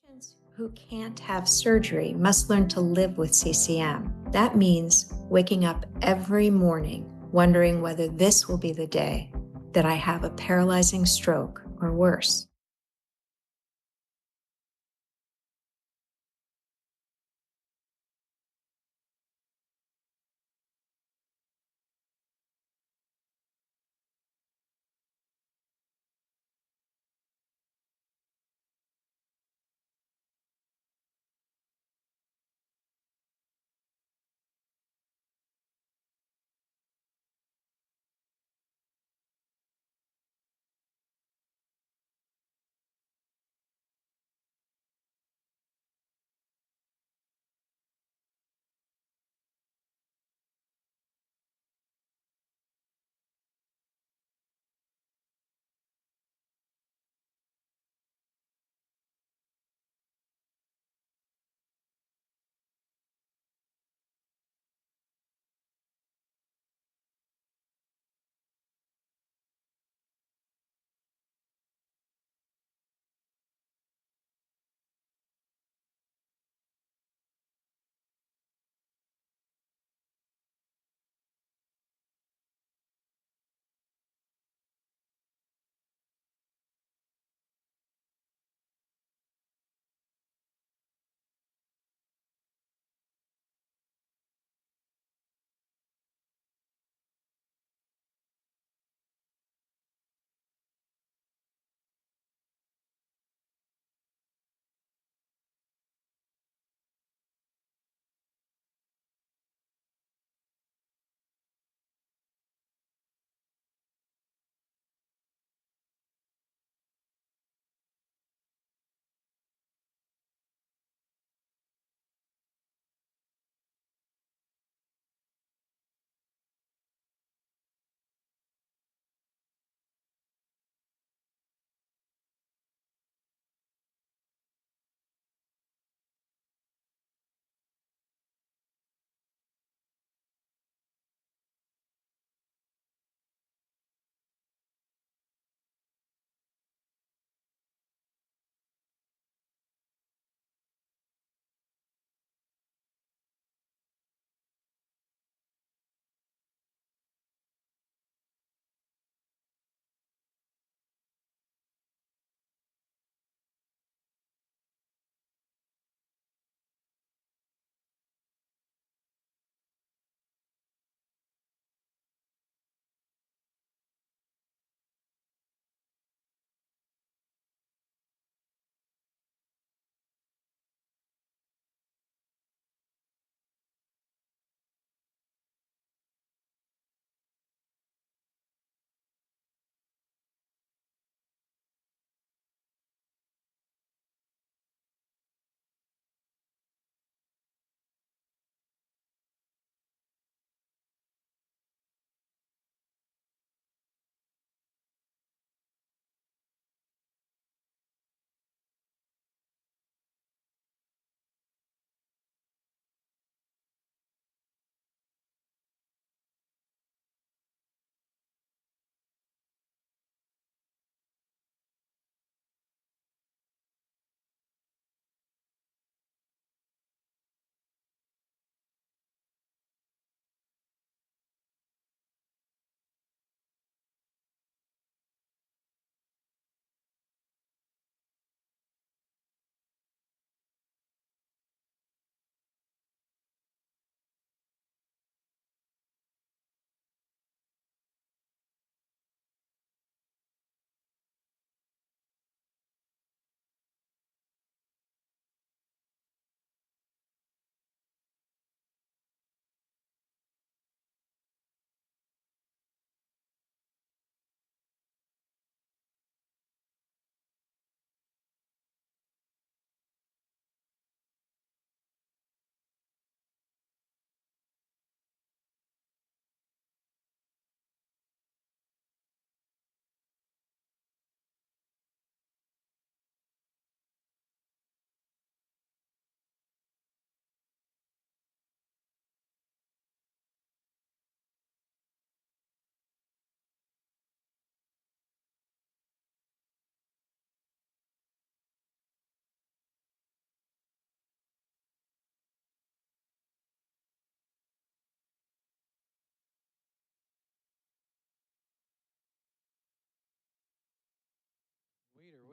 Patients who can't have surgery must learn to live with CCM. That means waking up every morning wondering whether this will be the day that I have a paralyzing stroke or worse.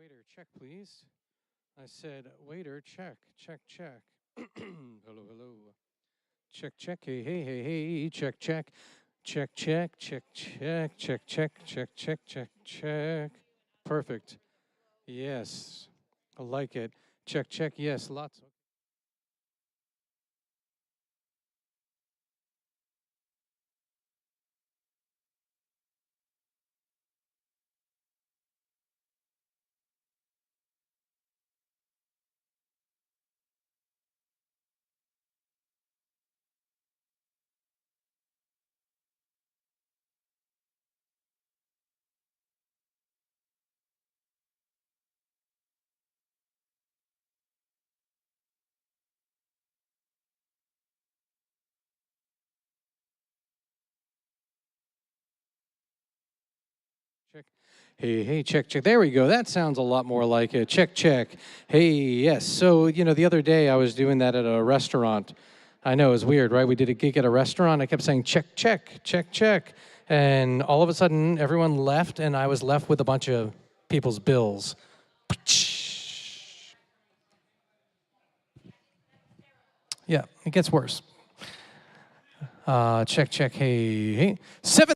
Waiter, check, please. I said, waiter, check, check, check. Hello, hello. Check, check, hey, hey, hey, hey, check, check. Check, check, check, check, check, check, check, check, check, check. Perfect. Yes. I like it. Check, check, yes, lots. Check. Hey, hey, check, check. There we go. That sounds a lot more like it. Check, check. Hey, yes. So, the other day I was doing that at a restaurant. I know, it was weird, right? We did a gig at a restaurant. I kept saying, check, check, check, check. And all of a sudden, everyone left, and I was left with a bunch of people's bills. Yeah, it gets worse. Check, check. Hey, hey. 7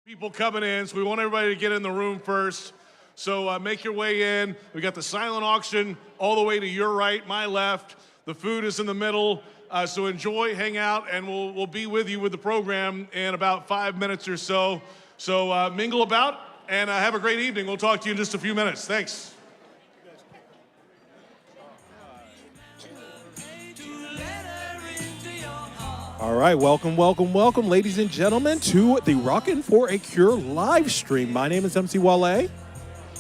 People coming in, so we want everybody to get in the room first. So make your way in. We got the silent auction all the way to your right, my left. The food is in the middle. So enjoy, hang out, and we'll be with you with the program in about 5 minutes or so. So mingle about and have a great evening. We'll talk to you in just a few minutes. Thanks. All right, welcome, ladies and gentlemen, to the Rockin' for a Cure live stream. My name is MC Wale.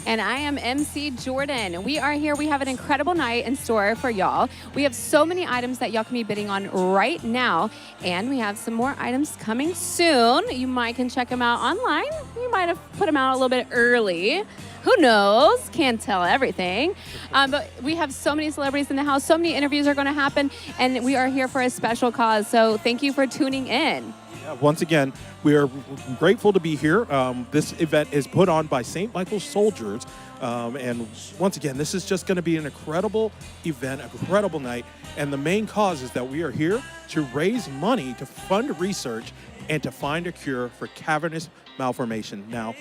And I am MC Jordan. We are here. We have an incredible night in store for y'all. We have so many items that y'all can be bidding on right now. And we have some more items coming soon. You might can check them out online. You might have put them out a little bit early. Who knows? Can't tell everything. But we have so many celebrities in the house. So many interviews are going to happen. And we are here for a special cause. So thank you for tuning in. Once again, we are grateful to be here. This event is put on by St. Michael's Soldiers. And once again, this is just going to be an incredible event, an incredible night. And the main cause is that we are here to raise money to fund research and to find a cure for cavernous malformation. Now,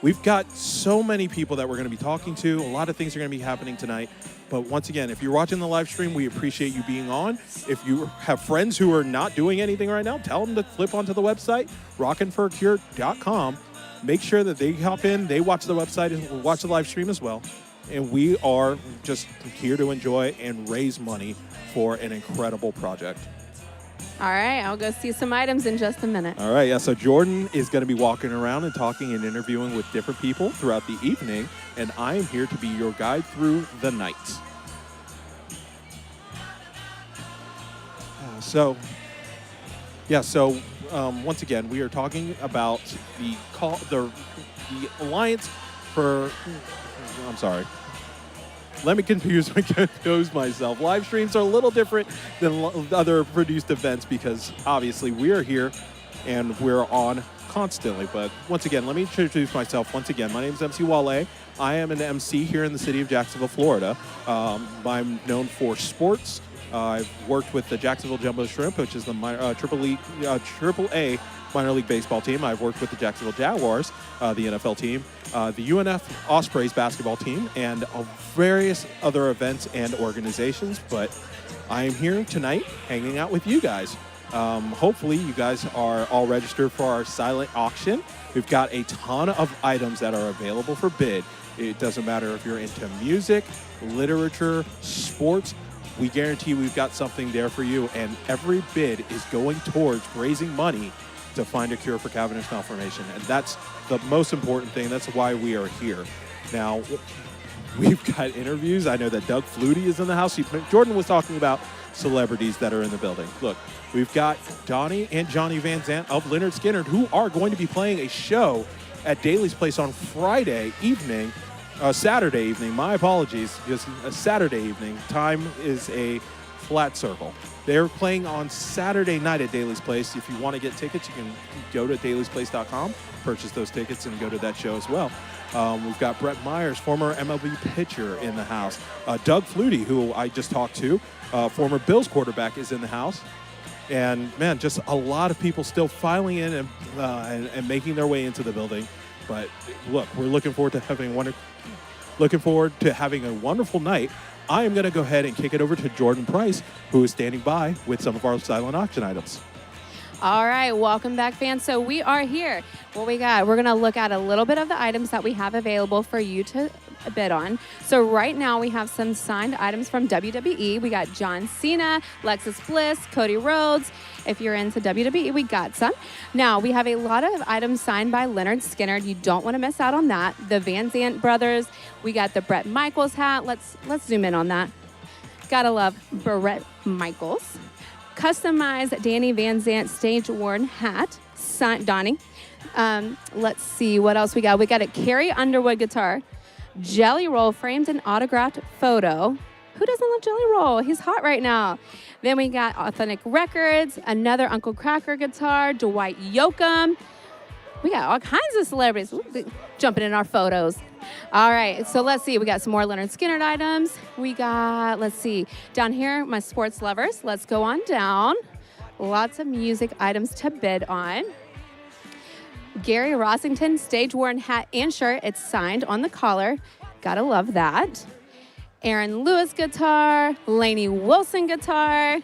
we've got so many people that we're going to be talking to. A lot of things are going to be happening tonight. But once again, if you're watching the live stream, we appreciate you being on. If you have friends who are not doing anything right now, tell them to flip onto the website, rockinforacure.com. Make sure that they hop in, they watch the website, and watch the live stream as well. And we are just here to enjoy and raise money for an incredible project. All right, I'll go see some items in just a minute. All right, yeah, so Jordan is going to be walking around and talking and interviewing with different people throughout the evening, and I am here to be your guide through the night. Once again, we are talking about the Alliance for... I'm sorry. Let me confuse myself. Live streams are a little different than other produced events because obviously we are here and we're on constantly. But once again, let me introduce myself. Once again, my name is MC Wale. I am an MC here in the city of Jacksonville, Florida. I'm known for sports. I've worked with the Jacksonville Jumbo Shrimp, which is the Triple A minor league baseball team. I've worked with the Jacksonville Jaguars, the NFL team, the UNF Ospreys basketball team, and various other events and organizations. But I am here tonight hanging out with you guys. Hopefully you guys are all registered for our silent auction. We've got a ton of items that are available for bid. It doesn't matter if you're into music, literature, sports. We guarantee we've got something there for you, and every bid is going towards raising money to find a cure for cavernous malformation, and that's the most important thing. That's why we are here. Now, we've got interviews. I know that Doug Flutie is in the house. Jordan was talking about celebrities that are in the building. Look, we've got Donnie and Johnny Van Zant of Lynyrd Skynyrd, who are going to be playing a show at Daly's Place on Saturday evening. My apologies, because a Saturday evening. Time is a flat circle. They're playing on Saturday night at Daly's Place. If you want to get tickets, you can go to dailysplace.com, purchase those tickets, and go to that show as well. We've got Brett Myers, former MLB pitcher, in the house. Doug Flutie, who I just talked to, former Bills quarterback, is in the house. And, man, just a lot of people still filing in and making their way into the building. But, look, we're looking forward to having a wonderful night. I am going to go ahead and kick it over to Jordan Price, who is standing by with some of our silent auction items. All right, welcome back, fans. So we are here. What we got, we're going to look at a little bit of the items that we have available for you to bid on. So right now we have some signed items from WWE. We got John Cena, Lexus Bliss, Cody Rhodes. If you're into WWE, we got some. Now, we have a lot of items signed by Lynyrd Skynyrd. You don't want to miss out on that. The Van Zant brothers. We got the Bret Michaels hat. Let's zoom in on that. Gotta love Bret Michaels. Customized Danny Van Zant stage-worn hat. Donnie. Let's see what else we got. We got a Carrie Underwood guitar. Jelly Roll framed and autographed photo. Who doesn't love Jelly Roll? He's hot right now. Then we got Authentic Records, another Uncle Kracker guitar, Dwight Yoakam. We got all kinds of celebrities jumping in our photos. All right, so let's see. We got some more Lynyrd Skynyrd items. We got, let's see, down here, my sports lovers. Let's go on down. Lots of music items to bid on. Gary Rossington stage-worn hat and shirt. It's signed on the collar. Gotta love that. Aaron Lewis guitar, Lainey Wilson guitar,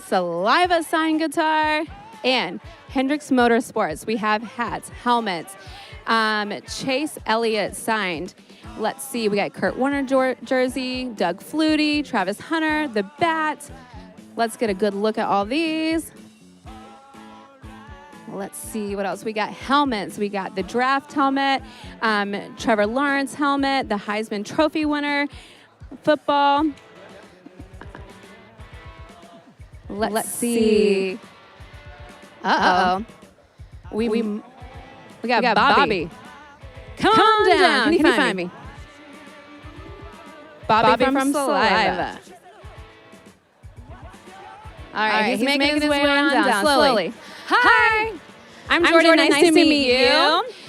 Saliva signed guitar, and Hendrix Motorsports. We have hats, helmets, Chase Elliott signed. Let's see, we got Kurt Warner jersey, Doug Flutie, Travis Hunter, the Bat. Let's get a good look at all these. Let's see what else we got. Helmets. We got the draft helmet, Trevor Lawrence helmet, the Heisman Trophy winner, football. Let's see. Uh-oh. We got Bobby. Calm down. Can you find me? Bobby from Saliva. All right, he's making his way on down slowly. Hi. I'm Jordan. Nice to meet you.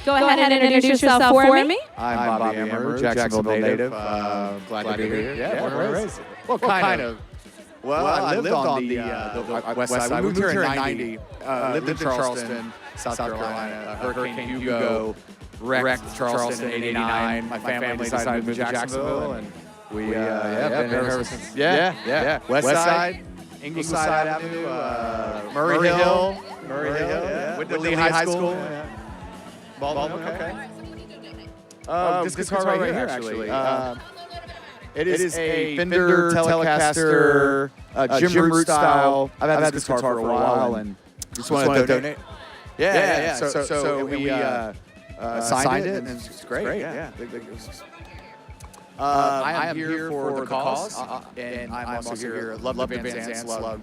Go ahead and introduce yourself for me. I'm Bobby Amber, Jacksonville native. Glad to be here. Yeah, born and raised. Well, kind of. Well, I lived on the west side. We moved here in 90. Lived in Charleston, South Carolina. Hurricane Hugo wrecked Charleston in 89. My family decided to move to Jacksonville, and we been here ever since. Yeah. West side, Ingleside Avenue, Murray Hill. Whitley High School. Baldwin, okay. This guitar right here, actually. It is a Fender Telecaster, Jim Root style. I've had this guitar for a while and just wanted to donate. Yeah. So we signed it, and it's great. Yeah. I am here for the cause, and I'm also here. Love the Van Zandt, love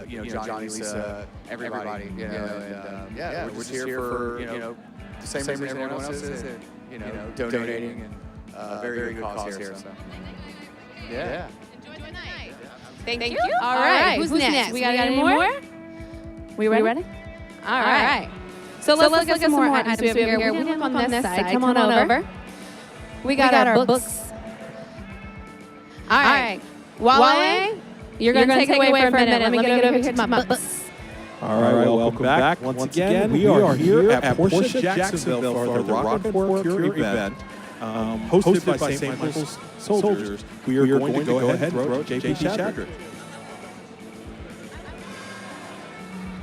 Johnny, Lisa, everybody. And we're just here for the same reason everyone else is, donating and very good cause here. So. Yeah. Enjoy the night. Thank you. All right. Who's next? We got any more? We ready? All right. So let's look at some more items we have here. We can look on this side. Come on over. We got our books. All right. Wale, you're going to take it away for a minute. Let me get over here to my books. All right, welcome back. Once again, we are here at Porsche Jacksonville for the Rock and Roll Cure event, hosted by St. Michael's Soldiers. We are going to go ahead and throw JP Chadrick.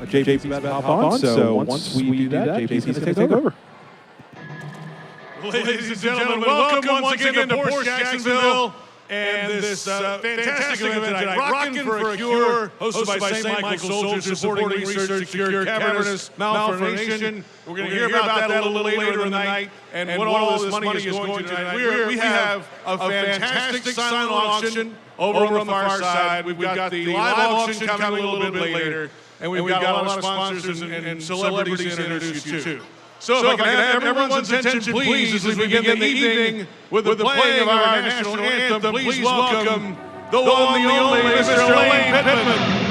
JP's about to hop on, so once we do that, JP's going to take over. Ladies and gentlemen, welcome once again to Porsche Jacksonville and this fantastic event tonight, Rockin' for a Cure, hosted by St. Michael's Soldiers, supporting research to cure cavernous malformation. We're going to hear about that a little later in the night and what all this money is going to tonight. We have a fantastic silent auction over on the far side. We've got the live auction coming a little bit later, and we've got a lot of sponsors and celebrities to introduce you to. So if I can have everyone's attention, please, as we begin the evening with the playing of our national anthem, please welcome the one, the only, Mr. Lane Pittman.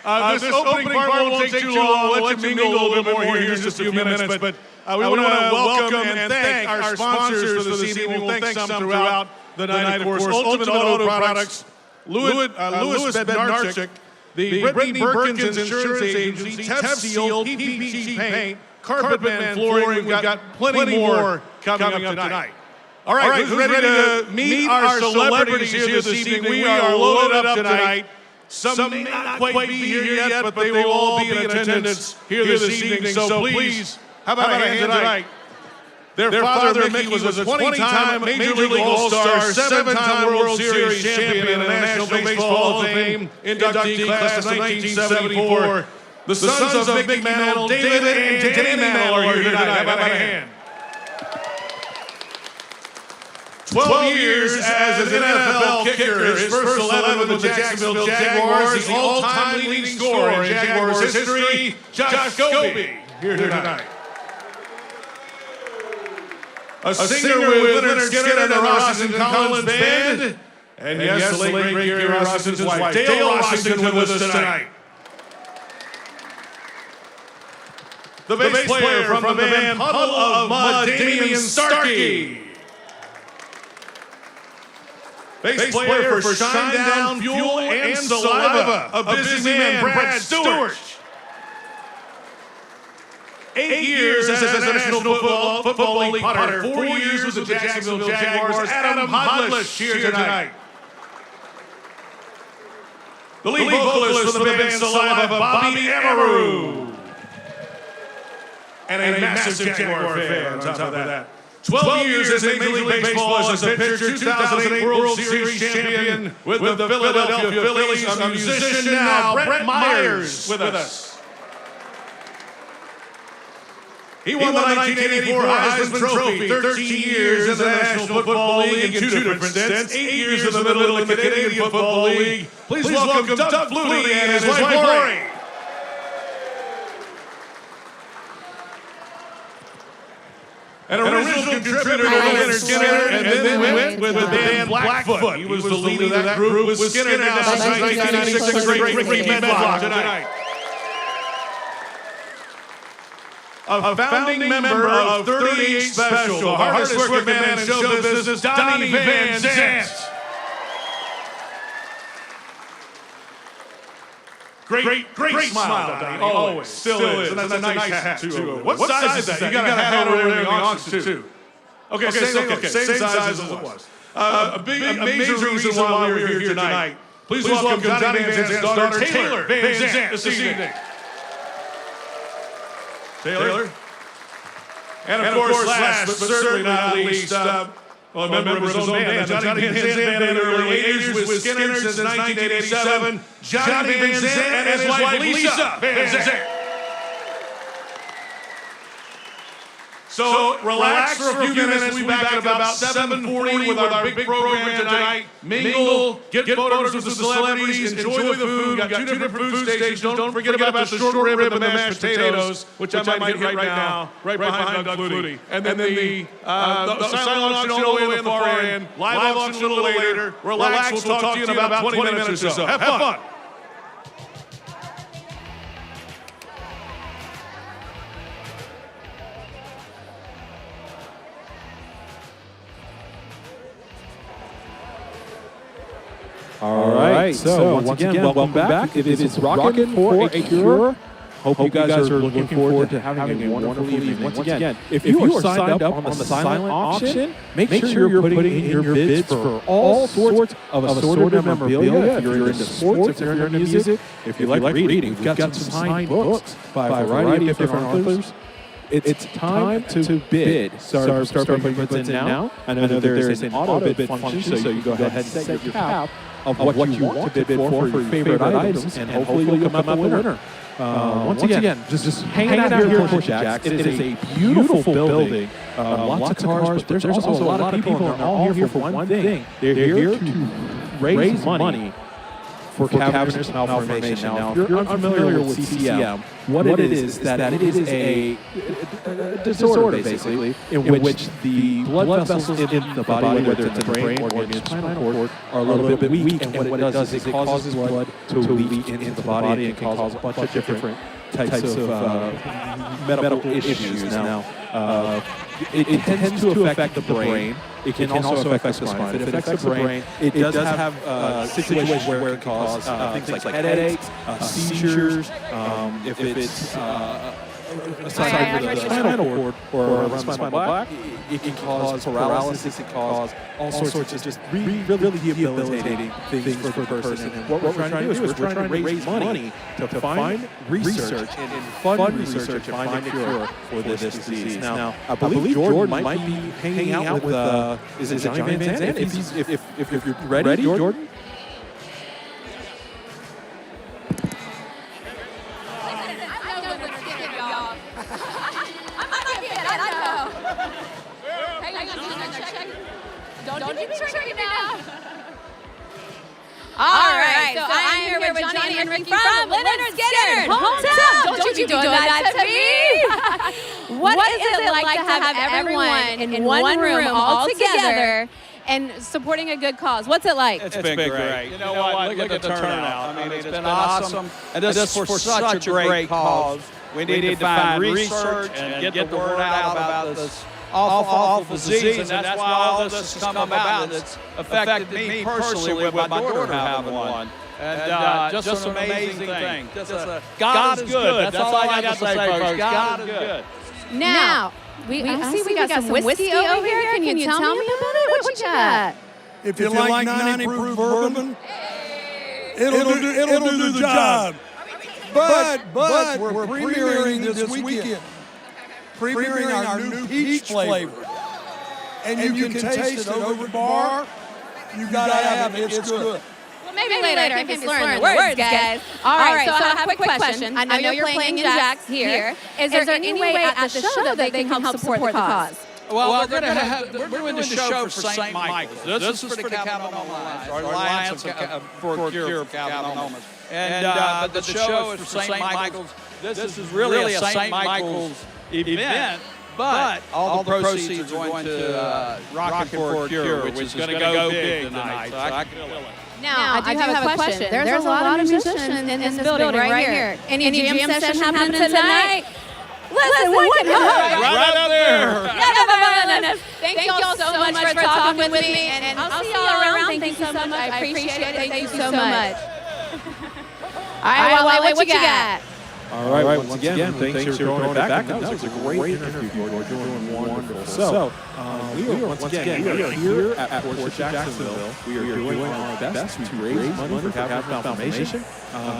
This opening part won't take too long. We'll let you mingle a little bit more here in just a few minutes. But we want to welcome and thank our sponsors for this evening. We'll thank some throughout the night, of course. Ultimate Auto Products, Louis Bednarczyk, the Brittany Perkins Insurance Agency, TevSeal, PPG Paint, Carpetman Flooring. We've got plenty more coming up tonight. All right, who's ready to meet our celebrities here this evening? We are loaded up tonight. Some may not quite be here yet, but they will all be in attendance here this evening. So please, how about a hand tonight? Their father, Mickey, was a 20-time Major League All-Star, 7-time World Series champion, and a National Baseball Hall of Fame inductee class of 1974. The sons of Mickey Mantle, David and Danny Mantle, are here tonight. How about a hand? 12 years as an NFL kicker, his first 11 with the Jacksonville Jaguars, the all-time leading scorer in Jaguars history, Josh Scobee, here tonight. A singer with Leonard Skinner and the Rossington Collins Band, and yes, the late great Gary Rossington's wife, Dale Rossington, with us tonight. The bass player from the band Puddle of Mud, Damian Starkey. Bass player for Shinedown, Fuel, and Saliva, a busy man, Brad Stewart. 8 years as a National Football League punter, 4 years with the Jacksonville Jaguars, Adam Hodlish here tonight. The lead vocalist for the band Saliva, Bobby Amaru. And a massive Jaguar fan on top of that. 12 years as Major League Baseball as a pitcher, 2008 World Series champion with the Philadelphia Phillies, a musician now, Brett Myers, with us. He won the 1984 Heisman Trophy, 13 years in the National Football League in 2 different stints, 8 years in the middle of the Canadian Football League. Please welcome Doug Flutie and his wife Lori. An original contributor to Leonard Skinner, and then went with the band Blackfoot. He was the lead of that group with Skinner now since 1996, the great Ricky Medlock tonight. A founding member of 38 Special, the hardest working man in show business, Donnie Van Zant. Great smile, Donnie. Always. Still is. And that's a nice hat, too. What size is that? You got a hat over there in the auction, too. Okay, same size as it was. A major reason why we're here tonight. Please welcome Donnie Van Zant's daughter, Taylor Van Zant, this evening. Taylor. And of course, last but certainly not least, a member of his own band, Johnny Van Zant Band in the early 80s with Skinner since 1987, Johnny Van Zant and his wife Lisa Van Zant. So relax for a few minutes. We'll be back at about 7:40 with our big program tonight. Mingle, get photos with the celebrities, enjoy the food. We've got 2 different food stations. Don't forget about the short rib and the mashed potatoes, which I might hit right now, right behind Doug Flutie. And then the silent auction all the way in the far end, live auction a little later. Relax, we'll talk to you in about 20 minutes or so. Have fun. All right, so once again, welcome back. It is Rockin' for a Cure. Hope you guys are looking forward to having a wonderful evening. Once again, if you are signed up on the silent auction, make sure you're putting in your bids for all sorts of assorted memorabilia. If you're into sports, if you're into music, if you like reading, we've got some signed books by a variety of different authors. It's time to bid. Start putting your bids in now. I know there's an auto bid function, so you go ahead and set your cap of what you want to bid for your favorite items, and hopefully you'll come out the winner. Once again, just hanging out here at Push Jacks. It is a beautiful building. Lots of cars, but there's also a lot of people, and they're all here for one thing. They're here to raise money for cavernous malformation. Now, if you're unfamiliar with CCM, what it is that it is a disorder, basically, in which the blood vessels in the body, whether it's in the brain or in the spinal cord, are a little bit weak, and what it does is it causes blood to leak into the body and can cause a bunch of different types of medical issues. Now, it tends to affect the brain. It can also affect the spine. If it affects the brain, it does have situations where it can cause things like headaches, seizures. If it's aside from the spinal cord or around the spinal block, it can cause paralysis. It can cause all sorts of just really debilitating things for the person. And what we're trying to do is we're trying to raise money to find research and fund research and find a cure for this disease. Now, I believe Jordan might be hanging out with, is it Johnny Van Zandt? If you're ready, Jordan? Don't you be tricking now. All right, so I am here with Johnny and Ricky from Leonard Skinner, hometown. Don't you be doing that to me. What is it like to have everyone in one room all together and supporting a good cause? What's it like? It's been great. You know what? Look at the turnout. I mean, it's been awesome. And this is for such a great cause. We need to find research and get the word out about this awful disease, and that's why all this has come about. It's affected me personally with my daughter having one. And just an amazing thing. God is good. That's all I got to say, folks. God is good. Now, I see we got some whiskey over here. Can you tell me about it? What you got? If you like 90 proof bourbon, it'll do the job. But we're premiering this weekend. Premiering our new peach flavor. And you can taste it over the bar. You gotta have it. It's good. Maybe later. I can just learn the words, guys. All right, so I have a quick question. I know you're playing in Jack's here. Is there any way at the show that they can help support the cause? Well, we're doing the show for St. Michael's. This is for the Cabanoma Alliance, or Alliance for a Cure of Cabanomas. And the show is for St. Michael's. This is really a St. Michael's event, but all the proceeds are going to Rockin' for a Cure, which is going to go big tonight. So I can feel it. Now, I do have a question. There's a lot of musicians in this building right here. Any jam session happening tonight? Listen, we can help. Right up there. Thank you all so much for talking with me, and I'll see you all around. Thank you so much. I appreciate it. Thank you so much. All right, Wale, what you got? All right, once again, thanks for throwing it back. That was a great interview. You're doing wonderful. So, we are here at Port Jacksonville. We are doing our best to raise money for cavernous malformation.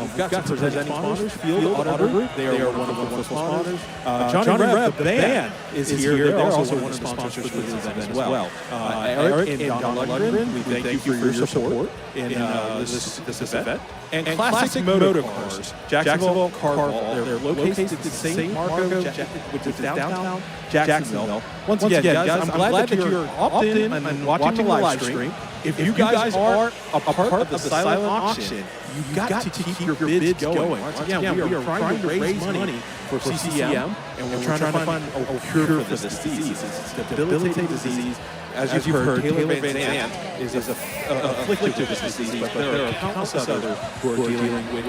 We've got some presenting sponsors, Field Auto Group. They are one of the wonderful sponsors. Johnny Reb, the band, is here. They're also one of the sponsors for this event as well. Eric and Donna Lundgren, we thank you for your support in this event. And Classic Moto Cars, Jacksonville Car Vault. They're located in St. Marco, which is downtown Jacksonville. Once again, guys, I'm glad that you're opted in and watching the live stream. If you guys are a part of the silent auction, you've got to keep your bids going. Once again, we are trying to raise money for CCM, and we're trying to find a cure for this disease. It's a debilitating disease. As you've heard, Taylor Van Zandt is afflicted with this disease, but there are countless others who are dealing with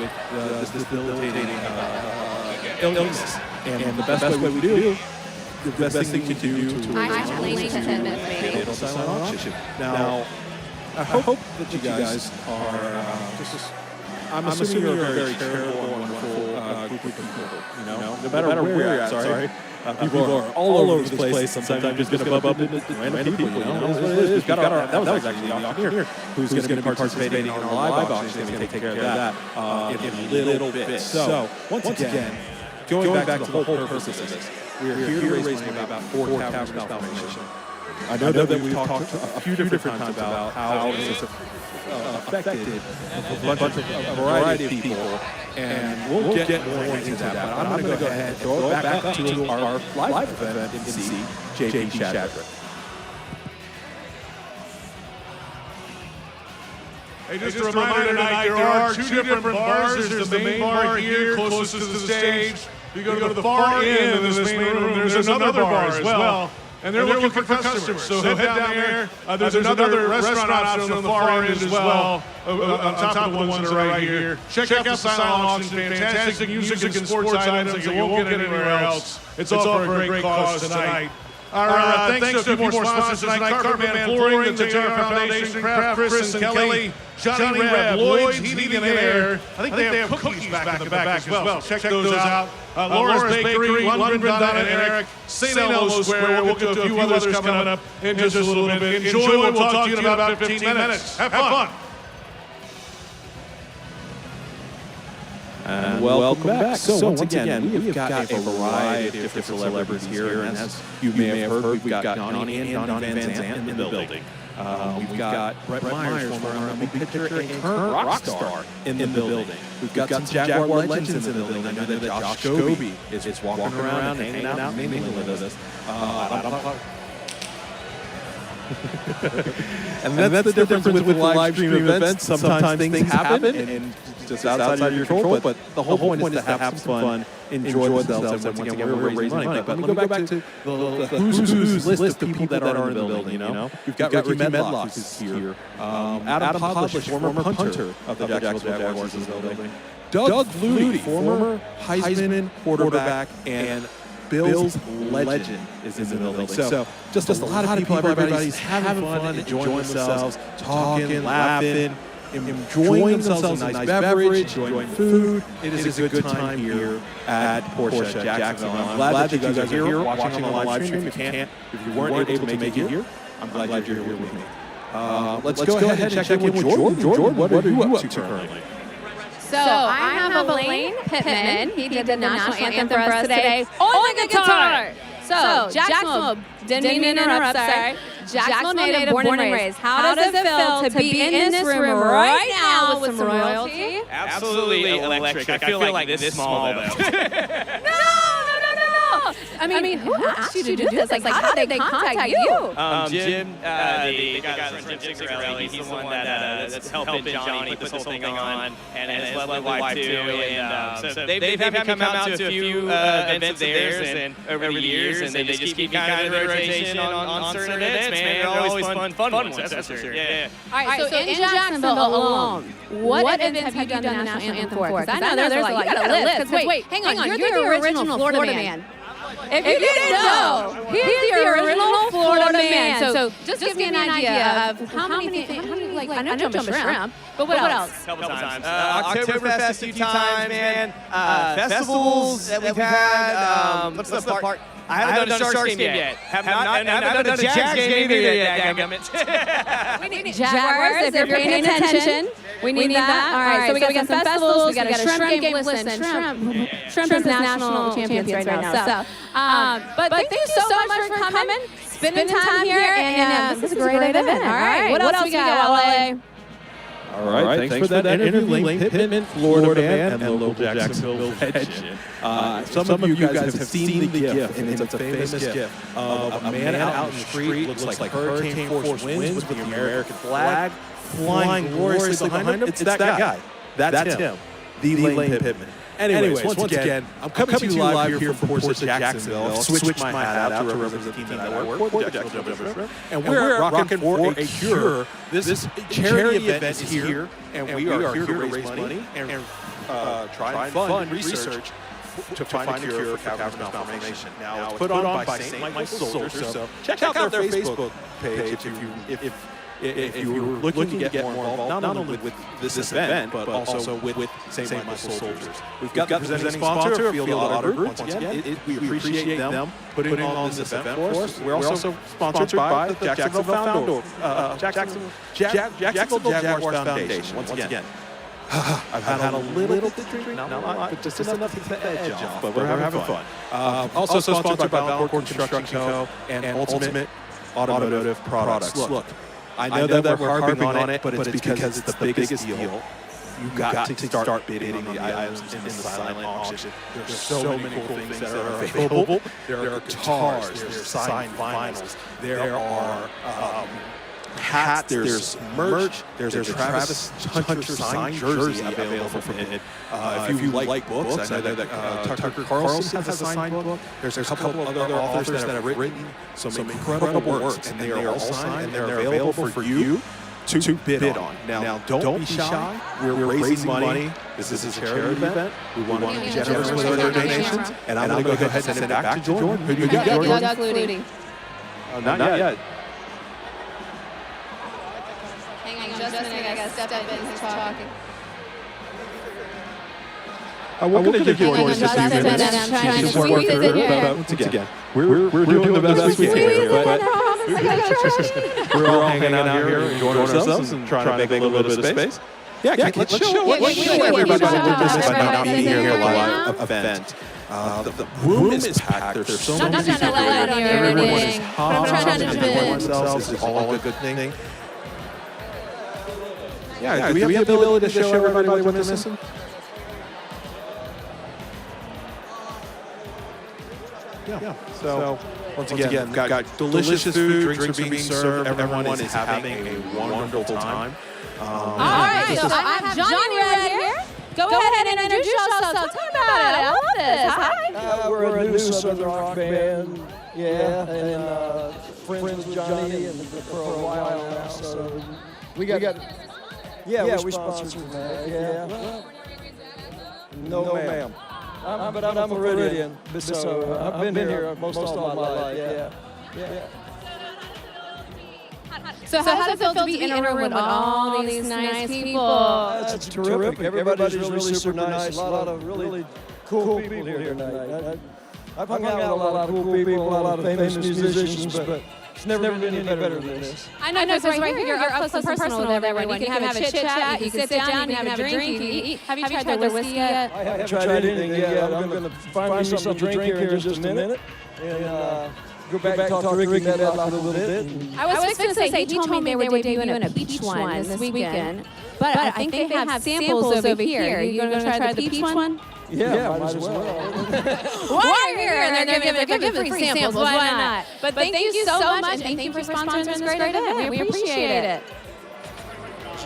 this debilitating illness. And the best way we do, the best thing to do to raise money is to handle silent auction. Now, I hope that you guys are I'm assuming you're a very charitable and wonderful group of people. You know, no matter where you're at. Sorry. People are all over this place. Sometimes I'm just going to bump into random people. You know, that was actually the auctioneer who's going to be participating in our live auction. He's going to take care of that in a little bit. So once again, going back to the whole purpose of this, we are here to raise money about for cavernous malformation. I know that we've talked a few different times about how this has affected a variety of people, and we'll get more into that. But I'm going to go ahead and throw it back up to our live event MC, JP Shadrick. Hey, just a reminder tonight, there are two different bars. There's the main bar here, closest to the stage. You go to the far end of this main room, there's another bar as well. And they're looking for customers. So head down there. There's another restaurant option on the far end as well, on top of the ones that are right here. Check out the silent auction. Fantastic music and sports items that you won't get anywhere else. It's all for a great cause tonight. Our thanks to a few more sponsors tonight: Carpetman Flooring, the Taylor Foundation, Kraft, Chris and Kelly, Johnny Reb, Lloyd's Heating and Air. I think they have cookies back in the back as well. Check those out. Laura's Bakery, Lundgren, Donna and Eric, St. Elmo Square. We'll get to a few others coming up in just a little bit. Enjoy. We'll talk to you in about 15 minutes. Have fun. And welcome back. So once again, we've got a variety of different celebrities here, and as you may have heard, we've got Donnie and Donnie Van Zant in the building. We've got Brett Myers, former movie picture and current rock star, in the building. We've got some Jaguar legends in the building. I know that Josh Scobie is walking around and hanging out, mingling with us. And that's the difference with live stream events. Sometimes things happen and just outside of your control, but the whole point is to have some fun, enjoy themselves, and once again, we're raising money. But let me go back to the who's list of people that are in the building, you know? We've got Ricky Medlock, who's here. Adam Podlish, former punter of the Jacksonville Jaguars, is in the building. Doug Flutie, former Heisman quarterback and Bills legend, is in the building. So just a lot of people, everybody's having fun, enjoying themselves, talking, laughing, enjoying themselves a nice beverage, enjoying food. It is a good time here at Porsche Jacksonville. I'm glad that you guys are here watching on the live stream. If you weren't able to make it here, I'm glad you're here with me. Let's go ahead and check in with Jordan. Jordan, what are you up to currently? So I have Elaine Pittman. He did the national anthem for us today on the guitar. So Jacksonville, didn't mean to interrupt, sorry. Jacksonville native, born and raised. How does it feel to be in this room right now with some royalty? Absolutely electric. I feel like this small, though. I mean, who asked you to do this? Like how did they contact you? Jim, the guy that's from Jim Cigarelli, he's the one that's helping Johnny put this whole thing on, and his lovely wife, too. And so they've had me come out to a few events of theirs and over the years, and they just keep me kind of in rotation on certain events, man. They're always fun ones, that's for sure. Yeah. All right, so in Jacksonville alone, what events have you done the national anthem for? Because I know there's a lot. You got a list. Because wait, hang on, you're the original Florida man. If you didn't know, he's the original Florida man. So just give me an idea of how many like, I know Jump a Shrimp, but what else? A couple times. Oktoberfest a few times, man. Festivals that we've had. What's the part? I haven't done a Sharks game yet. Haven't done a Jags game either yet. We need Jaguars, if you're paying attention. We need that. All right, so we got some festivals. We got a shrimp game. Listen, shrimp is national champions right now. But thank you so much for coming, spending time here, and this is a great event. All right, what else we got, LA? All right, thanks for that interview, Elaine Pittman, Florida man and local Jacksonville legend. Some of you guys have seen the GIF, and it's a famous GIF of a man out in the street, looks like hurricane force winds with the American flag flying gloriously behind him. It's that guy. That's him, the Elaine Pittman. Anyways, once again, I'm coming to you live here from Porsche Jacksonville. I've switched my hat out to represent the team that I work for, the Jacksonville Jaguars. And we're at Rockin' for a Cure. This charity event is here, and we are here to raise money and try and fund research to find a cure for cavernous malformation. Now, it's put on by St. Michael's Soldiers, so check out their Facebook page if you were looking to get more involved, not only with this event, but also with St. Michael's Soldiers. We've got the presenting sponsor, Field Auto Group. Once again, we appreciate them putting on this event for us. We're also sponsored by the Jacksonville Jaguars Foundation. Once again, I've had a little bit to drink, not a lot, but just enough to get the edge off, but we're having fun. Also sponsored by Valcourt Construction Co. and Ultimate Automotive Products. Look, I know that we're harping on it, but it's because it's the biggest deal. You got to start bidding the items in the silent auction. There's so many cool things that are available. There are guitars, there's signed vinyls, there are hats, there's merch, there's a Travis Hunter signed jersey available from it. If you like books, I know that Tucker Carlson has a signed book. There's a couple of other authors that have written some incredible works, and they are all signed, and they're available for you to bid on. Now, don't be shy. We're raising money. This is a charity event. We want to be generous with our donations, and I'm going to go ahead and send it back to Jordan. Who do you got, Jordan? Doug Flutie. Not yet. Hang on just a minute. I got to step in. Who's talking? We're going to give Jordan just a few minutes to work through it. But once again, we're doing the best we can here. But we're all hanging out here, enjoying ourselves, and trying to make a little bit of space. Yeah, let's show everybody what this might not be here live event. The room is packed. There's so many people here. Everyone is calm and enjoying themselves. This is all a good thing. Yeah, do we have the ability to show everybody what they're missing? Yeah. So once again, got delicious food, drinks are being served. Everyone is having a wonderful time. All right, so I have Johnny right here. Go ahead and introduce yourself. Tell me about it. I love this. Hi. We're a new Southern rock band. Yeah, and friends with Johnny and for a while now. So we got we sponsored that. Yeah. No, ma'am. But I'm a Floridian, so I've been here most all my life. Yeah. So how does it feel to be in a room with all these nice people? It's terrific. Everybody's really super nice. A lot of really cool people here tonight. I've hung out with a lot of cool people, a lot of famous musicians, but it's never been any better than this. I know, because right here, you're up close and personal with everyone. You can have a chit-chat, you can sit down, you can have a drink, you can eat. Have you tried their whiskey yet? I haven't tried anything yet. I'm going to find me something to drink here in just a minute. And go back and talk to Ricky Medlock a little bit. I was fixing to say, he told me they were debuting a peach one this weekend. But I think they have samples over here. You're going to try the peach one? Yeah, might as well. Why are here? And they're giving free samples. Why not? But thank you so much, and thank you for sponsoring this great event. We appreciate it.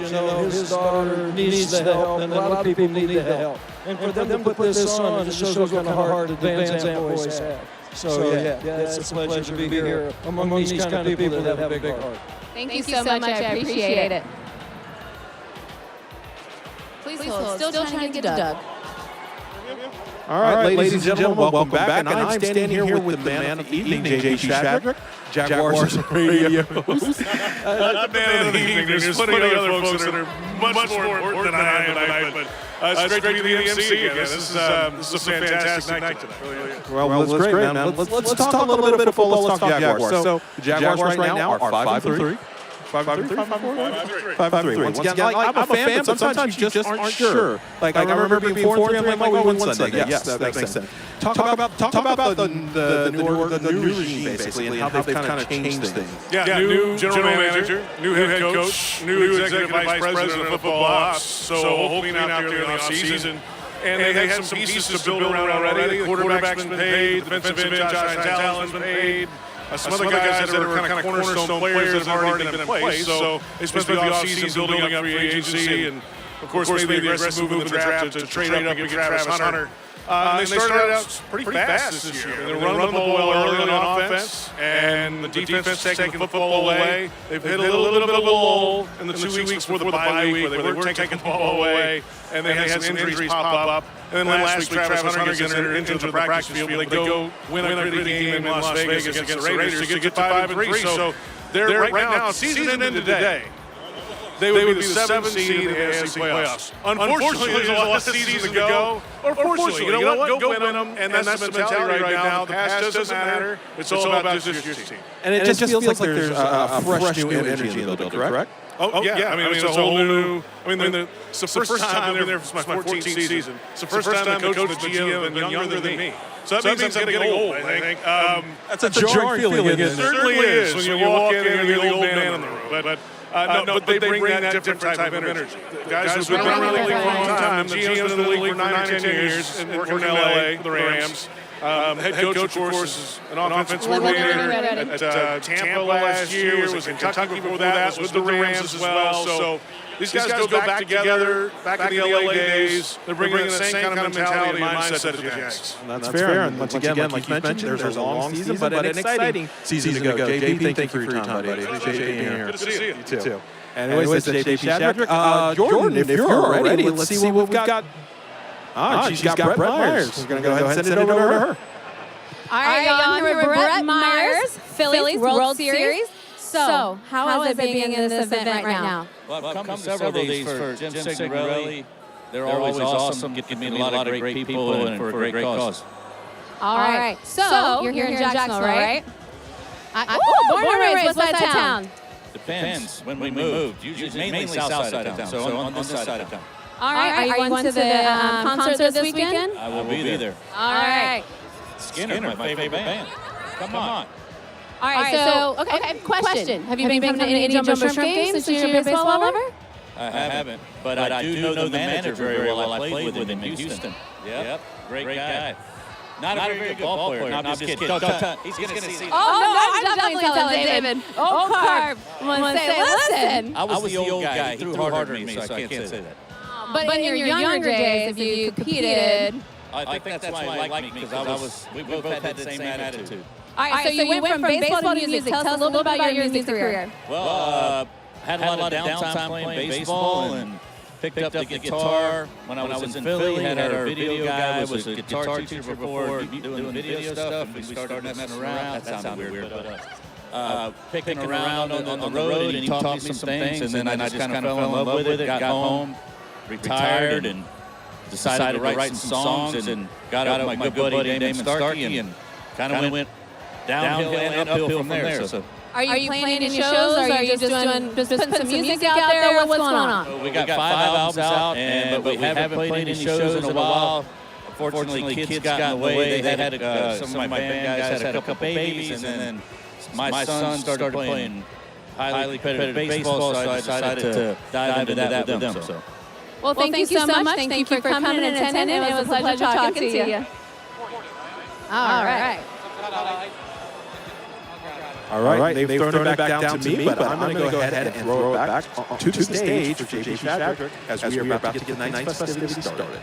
You know, his daughter needs the help, and a lot of people need the help. And for them to put this on, it shows what kind of heart advanced Amp Boys have. So it's a pleasure to be here among these kind of people that have a big heart. Thank you so much. I appreciate it. Please hold. Still trying to get Doug. All right, ladies and gentlemen, welcome back. And I'm standing here with the man of the evening, J.P. Shadrick, Jaguars radio host. Not the man of the evening. There's plenty of other folks that are much more important than I am tonight. But it's great to be the MC again. This is a fantastic night tonight. Well, that's great, man. Let's talk a little bit of football. Let's talk Jaguars. So the Jaguars right now are 5-3. 5-3. 5-3. Once again, I'm a fan, but sometimes you just aren't sure. Like I remember being 4-3, I'm like, oh, we won Sunday. Yes, that makes sense. Talk about the new regime basically and how they've kind of changed things. Yeah, new general manager, new head coach, new executive vice president of football ops. So hopefully out there in the offseason. And they had some pieces to build around already. The quarterback's been paid. The defensive end, Josh Allen's been paid. Some other guys that are kind of cornerstone players that have already been in place. So they spent the offseason building up free agency and, of course, made the aggressive move in the draft to trade up and get Travis Hunter. And they started out pretty fast this year. They were running the ball well early on offense, and the defense is taking the football away. They've hit a little bit of a lull in the 2 weeks before the bye week where they weren't taking the ball away, and they had some injuries pop up. And then last week, Travis Hunter gets into the practice field. They go win a gritty game in Las Vegas against the Raiders to get to 5-3. So they're right now, season ended today. They would be the 7th seed in the AFC playoffs. Unfortunately, there's a lot of seasons to go. Or fortunately, you know what? Go win them. And that's the mentality right now. The past doesn't matter. It's all about this year's team. And it just feels like there's a fresh new energy in the building, correct? Oh, yeah. I mean, it's a whole new. I mean, it's the first time I've been there for my 14th season. It's the first time the coach and the GM have been younger than me. So that means I'm getting old, I think. That's a jarring feeling, isn't it? It certainly is when you walk in and you're the old man in the room. But they bring that different type of energy. Guys who've been around the league for a long time. The GM's been in the league for 9 or 10 years and working in LA, the Rams. Head coach, of course, is an offensive coordinator at Tampa last year, was in Kentucky before that, was with the Rams as well. So these guys go back together, back in the LA days. They're bringing the same kind of mentality and mindset to the Jags. That's fair. And once again, like you mentioned, there's a long season, but an exciting season to go. JP, thank you for your time, buddy. Appreciate you being here. Good to see you. You too. Anyways, that's JP Shadrick. Jordan, if you're ready, let's see what we've got. She's got Brett Myers. We're going to go ahead and send it over to her. All right, y'all, I'm here with Brett Myers, Phillies World Series. So, how is it being in this event right now? Well, I've come to several of these for Jim Signorelli. They're always awesome, get to meet a lot of great people and for a great cause. All right, so you're here in Jacksonville, right? Born and raised, what side of town? Depends when we moved. Usually mainly south side of town, so on this side of town. All right, are you going to the concert this weekend? I will be there. All right. Skinner, my favorite band. Come on. All right, so, okay, question. Have you been coming to any Jumbo Shrimp games since you're a baseball lover? I haven't, but I do know the manager very well. I played with him in Houston. Yep, great guy. Not a very good ball player. No, I'm just kidding. He's going to see. Oh, no, I'm definitely telling David. Oh, Carp. Listen. I was the old guy. He threw harder than me, so I can't say that. But in your younger days, if you competed. I think that's why I like me, because we both had the same attitude. All right, so you went from baseball to music. Tell us a little bit about your music career. Well, had a lot of downtime playing baseball and picked up the guitar when I was in Philly. Had our video guy, was a guitar teacher before, doing video stuff. We started messing around. That sounded weird, but picking around on the road, and he taught me some things, and then I just kind of fell in love with it, got home, retired, and decided to write some songs, and got out with my good buddy Damon Starkey, and kind of went downhill and uphill from there. So. Are you playing any shows, or are you just putting some music out there? What's going on? We got 5 albums out, but we haven't played any shows in a while. Unfortunately, kids got in the way. They had some of my band guys had a couple babies, and then my son started playing highly competitive baseball, so I decided to dive into that with them. So. Well, thank you so much. Thank you for coming and attending. It was a pleasure talking to you. All right. All right, they've thrown it back down to me, but I'm going to go ahead and throw it back to the stage for JP Shadrick as we are about to get the night's festivities started.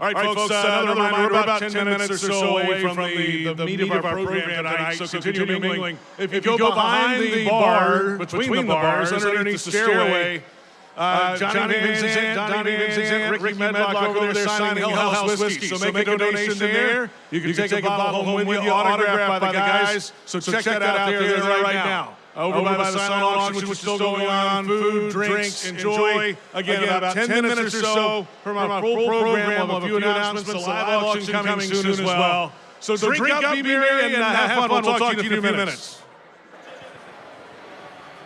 All right, folks, another reminder, we're about 10 minutes or so away from the meat of our program tonight, so continue mingling. If you go behind the bar, between the bars, underneath the stairway, Johnny Van Zandt, Ricky Medlock over there signing Hell House Whiskey. So make a donation there. You can take a bottle home with you, autographed by the guys. So check that out there right now. Over by the silent auction, which is still going on. Food, drinks, enjoy. Again, about 10 minutes or so from our full program of a few announcements. The live auction coming soon as well. So drink up, be merry, and have fun. We'll talk to you in a few minutes.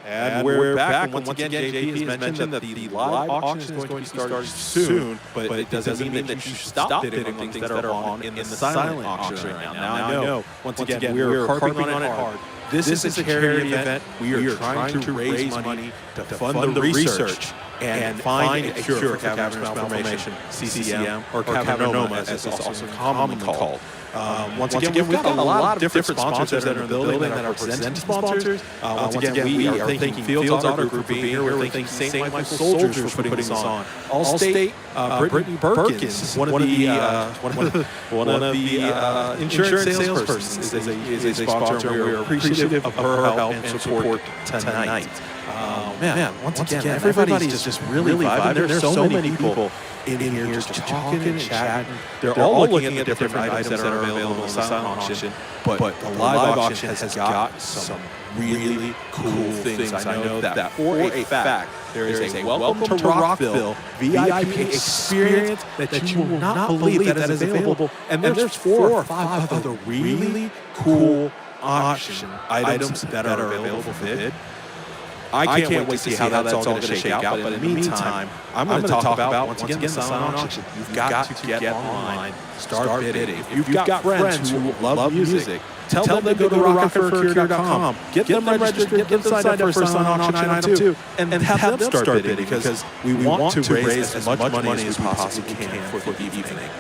And we're back. And once again, JP has mentioned that the live auction is going to be starting soon, but it doesn't mean that you should stop bidding on things that are on in the silent auction right now. Now, I know, once again, we're carping on it hard. This is a charity event. We are trying to raise money to fund the research and find a cure for cavernous malformation, CCM, or cavernoma, as it's also commonly called. Once again, we've got a lot of different sponsors that are in the building that are presenting sponsors. Once again, we are thanking Fields Auto Group for being here. We're thanking St. Michael Soldiers for putting this on. Allstate, Brittany Perkins, one of the insurance salespersons, is a sponsor. We are appreciative of her help and support tonight. Man, once again, everybody's just really vibing. There's so many people in here just talking and chatting. They're all looking at the different items that are available in the silent auction, but the live auction has got some really cool things. I know that for a fact. There is a Welcome to Rockville VIP experience that you will not believe that is available. And there's 4 or 5 other really cool auction items that are available for bid. I can't wait to see how that's all going to shake out, but in the meantime, I'm going to talk about, once again, the silent auction. You've got to get online, start bidding. If you've got friends who love music, tell them to go to rocketforacure.com. Get them registered, get them signed up for a silent auction item too, and have them start bidding because we want to raise as much money as we possibly can for the evening.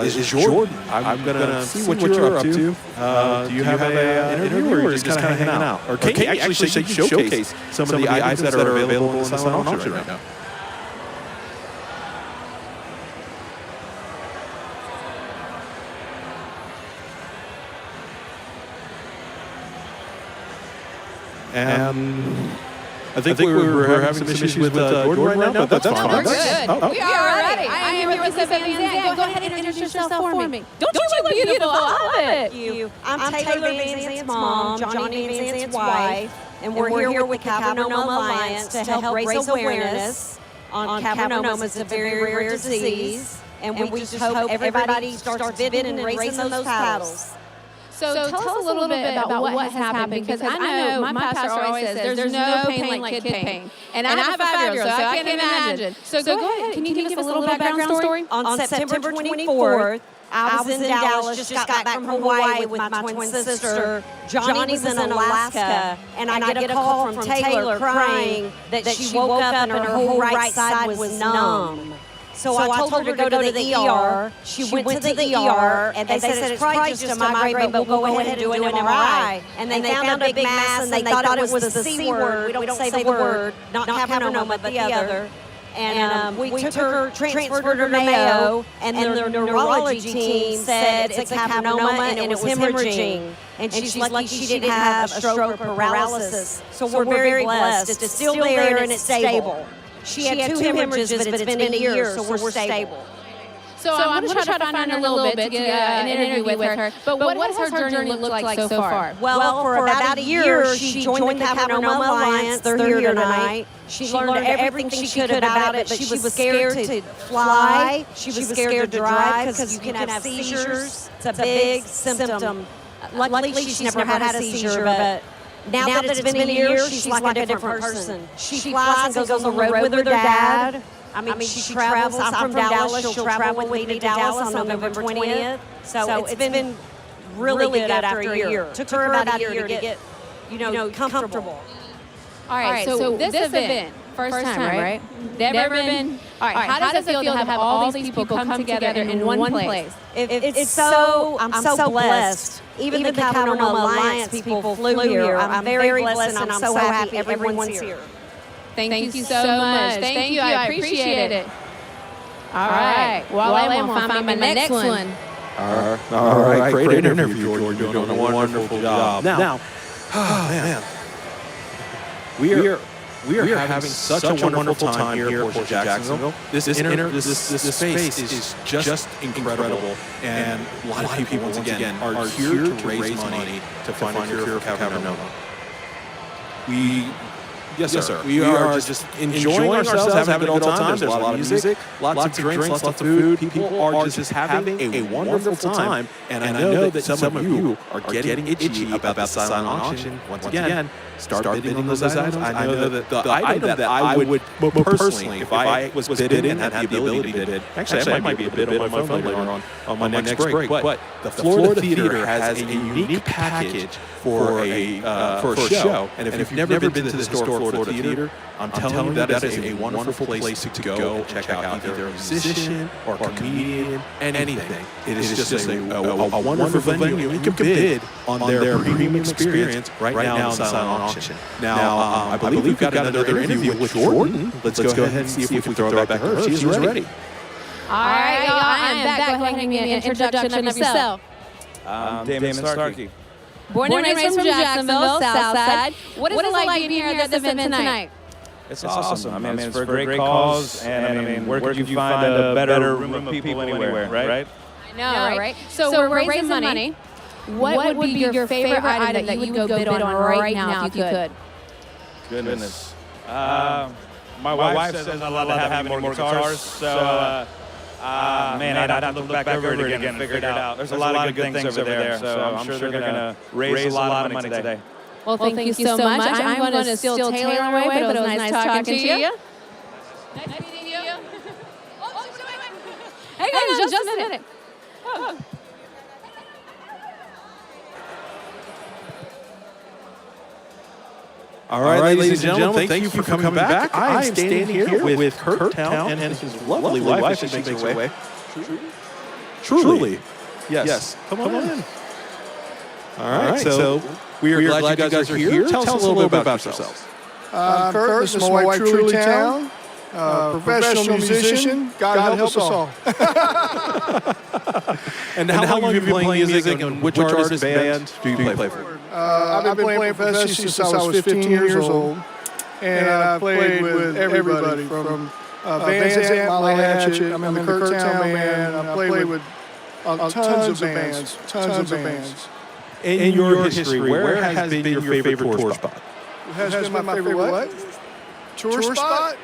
This is Jordan. I'm going to see what you're up to. Do you have an interview or just kind of hanging out? Or can you actually showcase some of the items that are available in the silent auction right now? And I think we're having some issues with Jordan right now, but that's fine. We're good. Oh. We are ready. I am here with Lisa Van Zandt. Go ahead and introduce yourself for me. Don't you look beautiful? I love it. I'm Taylor Van Zandt's mom, Johnny Van Zandt's wife, and we're here with the Cavernoma Alliance to help raise awareness on cavernoma. It's a very rare disease, and we just hope everybody starts bidding and raising those paddles. So tell us a little bit about what has happened, because I know my pastor always says there's no pain like kid pain. And I have a 5-year-old, so I can't imagine. So go ahead. Can you give us a little background story? On September 24th, I was in Dallas, just got back from Hawaii with my twin sister. Johnny was in Alaska, and I get a call from Taylor crying that she woke up and her whole right side was numb. So I told her to go to the ER. She went to the ER, and they said it's probably just a migraine, but we'll go ahead and do an MRI. And they found a big mass, and they thought it was the C word. We don't say the word, not cavernoma, but the other. And we took her, transferred her to Mayo, and the neurology team said it's a cavernoma, and it was hemorrhaging. And she's lucky she didn't have a stroke or paralysis. So we're very blessed. It's still there, and it's stable. She had 2 hemorrhages, but it's been a year, so we're stable. So I'm going to try to find her a little bit to get an interview with her. But what has her journey looked like so far? Well, for about a year, she joined the Cavernoma Alliance. They're here tonight. She learned everything she could about it, but she was scared to fly. She was scared to drive because you can have seizures. It's a big symptom. Luckily, she's never had a seizure, but now that it's been a year, she's like a different person. She flies and goes on the road with her dad. I mean, she travels. I'm from Dallas. She'll travel with me to Dallas on November 20th. So it's been really good after a year. Took her about a year to get, comfortable. All right, so this event, first time, right? Never been. All right, how does it feel to have all these people come together in one place? I'm so blessed. Even the Cavernoma Alliance people flew here. I'm very blessed, and I'm so happy everyone's here. Thank you so much. Thank you. I appreciate it. All right. Well, I'm going to find my next one. All right. Great interview, Jordan. You're doing a wonderful job. Now, man, we are having such a wonderful time here at Porsche Jacksonville. This space is just incredible, and a lot of people once again are here to raise money to find a cure for cavernoma. Yes, sir. We are just enjoying ourselves, having a good old time. There's a lot of music, lots of drinks, lots of food. People are just having a wonderful time. And I know that some of you are getting itchy about the silent auction. Once again, start bidding on those items. I know that the item that I would personally, if I was bidding and had the ability to bid, actually I might be a bid on my phone later on my next break. But the Florida Theater has a unique package for a show. And if you've never been to the historic Florida Theater, I'm telling you that is a wonderful place to go and check out either a musician or comedian, anything. It is just a wonderful venue. You can bid on their premium experience right now in the silent auction. Now, I believe we've got another interview with Jordan. Let's go ahead and see if we can throw it back to her. She's ready. All right, y'all. I am back. Go ahead and give me an introduction of yourself. I'm Damon Starkey. Born and raised from Jacksonville, Southside. What is it like being here at this event tonight? It's awesome. I mean, it's for a great cause, and I mean, where could you find a better room of people anywhere, right? I know, right? So we're raising money. What would be your favorite item that you would go bid on right now if you could? Goodness. My wife says I'm allowed to have any more guitars, so man, I'd have to look back over it again and figure it out. There's a lot of good things over there, so I'm sure they're going to raise a lot of money today. Well, thank you so much. I'm going to steal Taylor away, but it was nice talking to you. Nice meeting you. Hang on just a minute. All right, ladies and gentlemen, thank you for coming back. I am standing here with Kurt Town and his lovely wife as she makes her way. Truly. Yes. Come on in. All right, so we are glad you guys are here. Tell us a little bit about yourselves. I'm Kurt, this is my wife, Truly Town, professional musician. God help us all. And how long have you been playing music, and which artist band do you play for? I've been playing professionally since I was 15 years old, and I've played with everybody from Van Zandt, Molly Hatchet, I'm in the Kurt Town Band, I played with tons of bands. In your history, where has been your favorite tour spot? Has been my favorite what? Tour spot?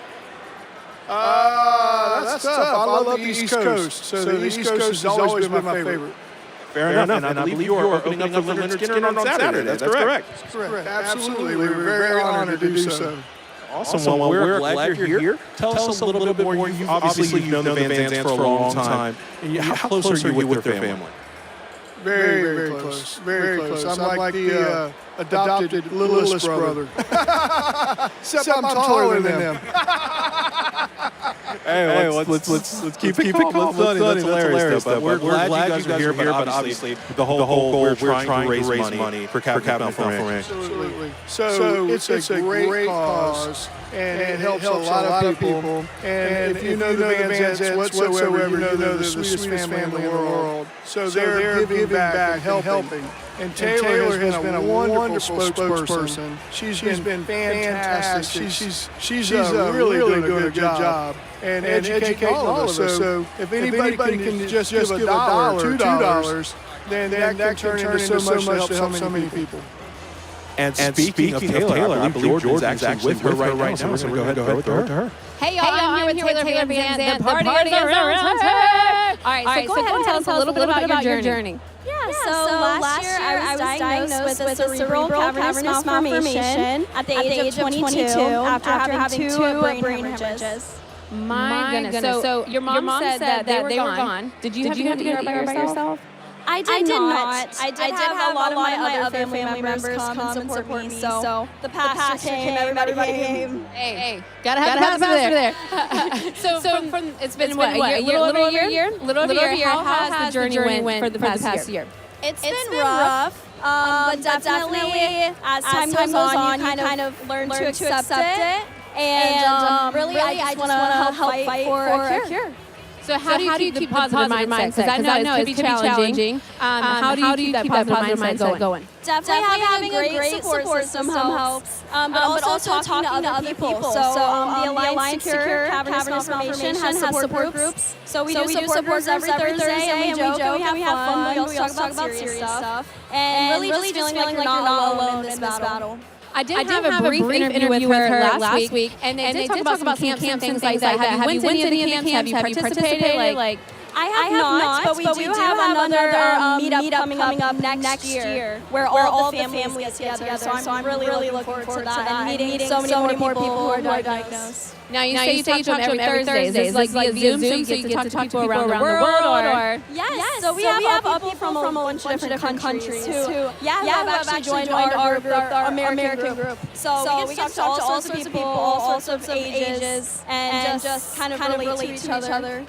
That's tough. I love the East Coast. So the East Coast has always been my favorite. Fair enough. And I believe you are opening up for Leonard Skinner on Saturday. That's correct. Absolutely. We were very honored to do so. Awesome. Well, we're glad you're here. Tell us a little bit more. Obviously, you've known the Van Zandts for a long time. How close are you with their family? Very, very close. Very close. I'm like the adopted littlest brother. Except I'm taller than them. Hey, let's keep it calm. That's hilarious, though. But we're glad you guys are here. But obviously, the whole goal, we're trying to raise money for Captain Formation. Absolutely. So it's a great cause, and it helps a lot of people. And if you know the Van Zandts whatsoever, you know they're the sweetest family in the world. So they're giving back and helping. And Taylor has been a wonderful spokesperson. She's been fantastic. She's really doing a good job and educating all of us. So if anybody can just give $1 or $2, then that can turn into so much to help so many people. And speaking of Taylor, I believe Jordan's actually with her right now. So we're going to go ahead and throw it to her. Hey, y'all, I'm here with Taylor Van Zandt. The party is around her. All right, so go ahead and tell us a little bit about your journey. Yeah, so last year I was diagnosed with a cerebral cavernous malformation at the age of 22 after having two brain hemorrhages. My goodness. So your mom said that they were gone. Did you have to go to ER by yourself? I did not. I did have a lot of my other family members come and support me. So the pastor came, everybody came. Hey, gotta have the pastor there. So from it's been what, a little over a year? Little over a year. How has the journey went for the past year? It's been rough, but definitely as time goes on, you kind of learn to accept it. And really, I just want to help fight for a cure. So how do you keep the positive mindset? Because I know it could be challenging. How do you keep that positive mindset going? Definitely having a great support system helps, but also talking to other people. So the Alliance to Cure Cavernous Malformation has support groups. So we do support every Thursday, and we joke and we have fun. We also talk about serious stuff. And really just feeling like you're not alone in this battle. I did have a brief interview with her last week, and they did talk about some camps and things like that. Have you went to any of the camps? Have you participated? I have not, but we do have another meetup coming up next year where all the families get together. So I'm really looking forward to that and meeting so many more people who are diagnosed. Now you say you talk to them every Thursday. Is it like via Zoom so you get to talk to people around the world? Or? Yes. So we have people from a bunch of different countries who have actually joined our group, our American group. So we get to talk to all sorts of people, all sorts of ages, and just kind of relate to each other.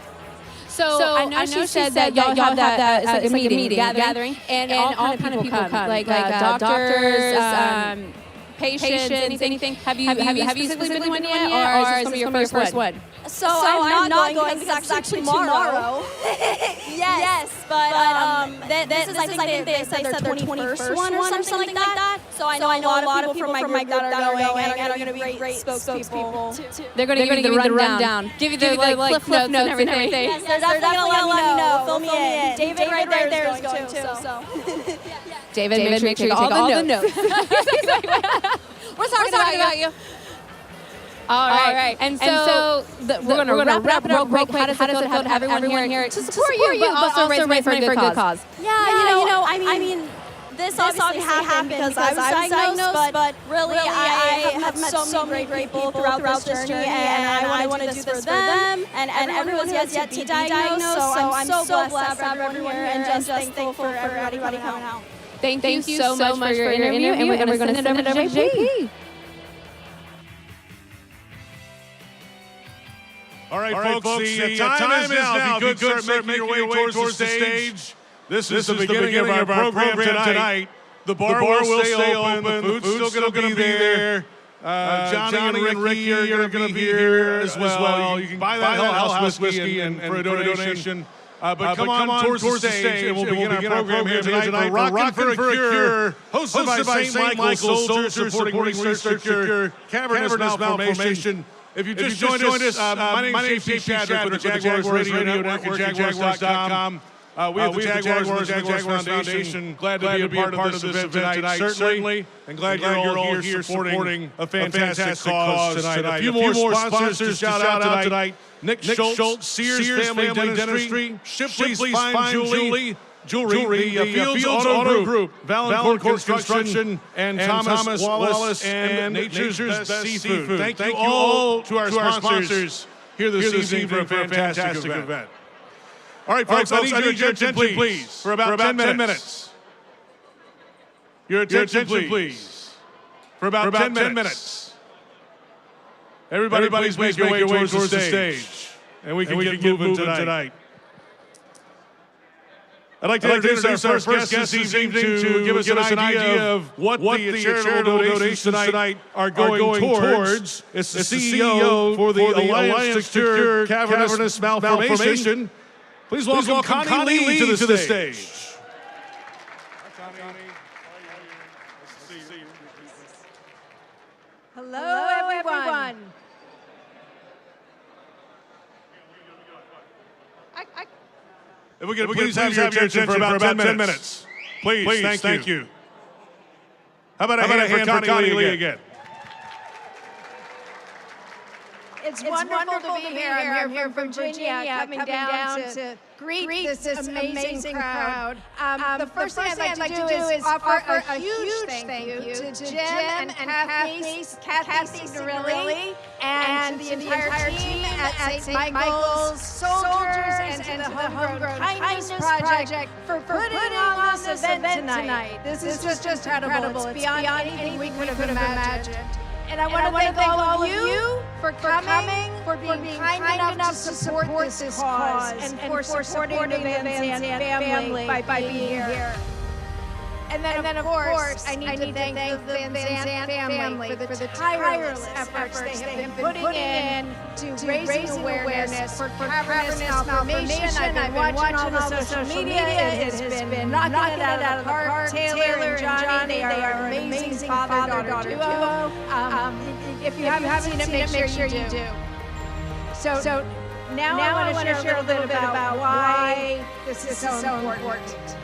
So I know she said that y'all have that it's like a meeting, gathering, and all kind of people come, like doctors, patients, anything. Have you physically been to one yet, or is this your first one? So I'm not going because it's actually tomorrow. Yes, but this is, I think they said their 21st one or something like that. So I know a lot of people from my group that are going and are going to be great spokespeople. They're going to give you the rundown, give you the cliff notes and everything. Yes, they're definitely going to let me know. Fill me in. David right there is going too. David, make sure you take all the notes. We're talking about you. All right. And so we're going to wrap it up real quick. How does it feel to have everyone here to support you, but also raise money for a good cause? Yeah, I mean, this obviously happened because I was diagnosed, but really I have met so many great people throughout this journey, and I want to do this for them, and everyone's yet to be diagnosed, so I'm so blessed to have everyone here and just thankful for everybody coming out. Thank you so much for your interview, and we're going to send it over to JP. All right, folks, the time is now. If you could start making your way towards the stage. This is the beginning of our program tonight. The bar will stay open. The food's still going to be there. Johnny and Ricky are going to be here as well. You can buy that Hell House whiskey and for a donation. But come on towards the stage, and we'll begin our program here tonight. We're Rockin' for a Cure, hosted by St. Michael's Soldiers, supporting research to cure cavernous malformation. If you just joined us, my name is J.P. Chadwick with the Jaguars Radio Network and Jaguars.com. We have the Jaguars and the Jaguars Foundation. Glad to be a part of this event tonight, certainly. And glad you're all here supporting a fantastic cause tonight. A few more sponsors to shout out tonight. Nick Schultz, Sears Family Dentistry, Shipley's Fine Jewelry, the Fields Auto Group, Valancourt Construction, and Thomas Wallace and Nature's Best Seafood. Thank you all to our sponsors here this evening for a fantastic event. All right, folks, I need your attention, please, for about 10 minutes. Your attention, please, for about 10 minutes. Everybody's making your way towards the stage, and we can get moving tonight. I'd like to introduce our first guest this evening to give us an idea of what the charitable donations tonight are going towards. It's the CEO for the Alliance to Cure Cavernous Malformation. Please welcome Connie Lee to the stage. Hello, everyone. If we could please have your attention for about 10 minutes. Please, thank you. How about a hand for Connie Lee again? It's wonderful to be here. I'm here from Virginia, coming down to greet this amazing crowd. The first thing I'd like to do is offer a huge thank you to Jim and Kathy Signorilli and the entire team at St. Michael's Soldiers and to the Homegrown Kindness Project for putting on this event tonight. This is just incredible. It's beyond anything we could have imagined. And I want to thank all of you for coming, for being kind enough to support this cause, and for supporting the Van Zandt family by being here. And then, of course, I need to thank the Van Zandt family for the tireless efforts they have been putting in to raising awareness for cavernous malformation. I've been watching all the social media. It has been knocking it out of the park. Taylor and Johnny, they are an amazing father-daughter duo. If you haven't seen it, make sure you do. So now I want to share a little bit about why this is so important.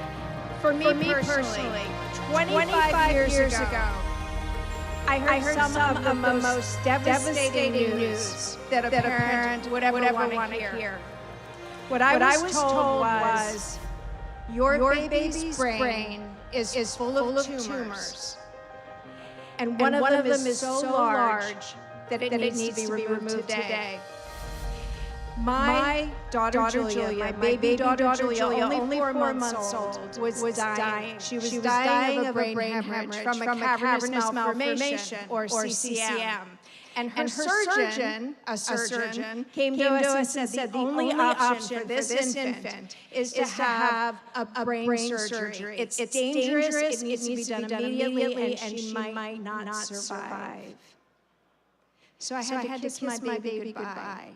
For me personally, 25 years ago, I heard some of the most devastating news that a parent would ever want to hear. What I was told was, your baby's brain is full of tumors, and one of them is so large that it needs to be removed today. My daughter Julia, my baby daughter Julia, only 4 months old, was dying. She was dying of a brain hemorrhage from a cavernous malformation, or CCM. And her surgeon, a surgeon, came to us and said the only option for this infant is to have a brain surgery. It's dangerous, it needs to be done immediately, and she might not survive. So I had to kiss my baby goodbye.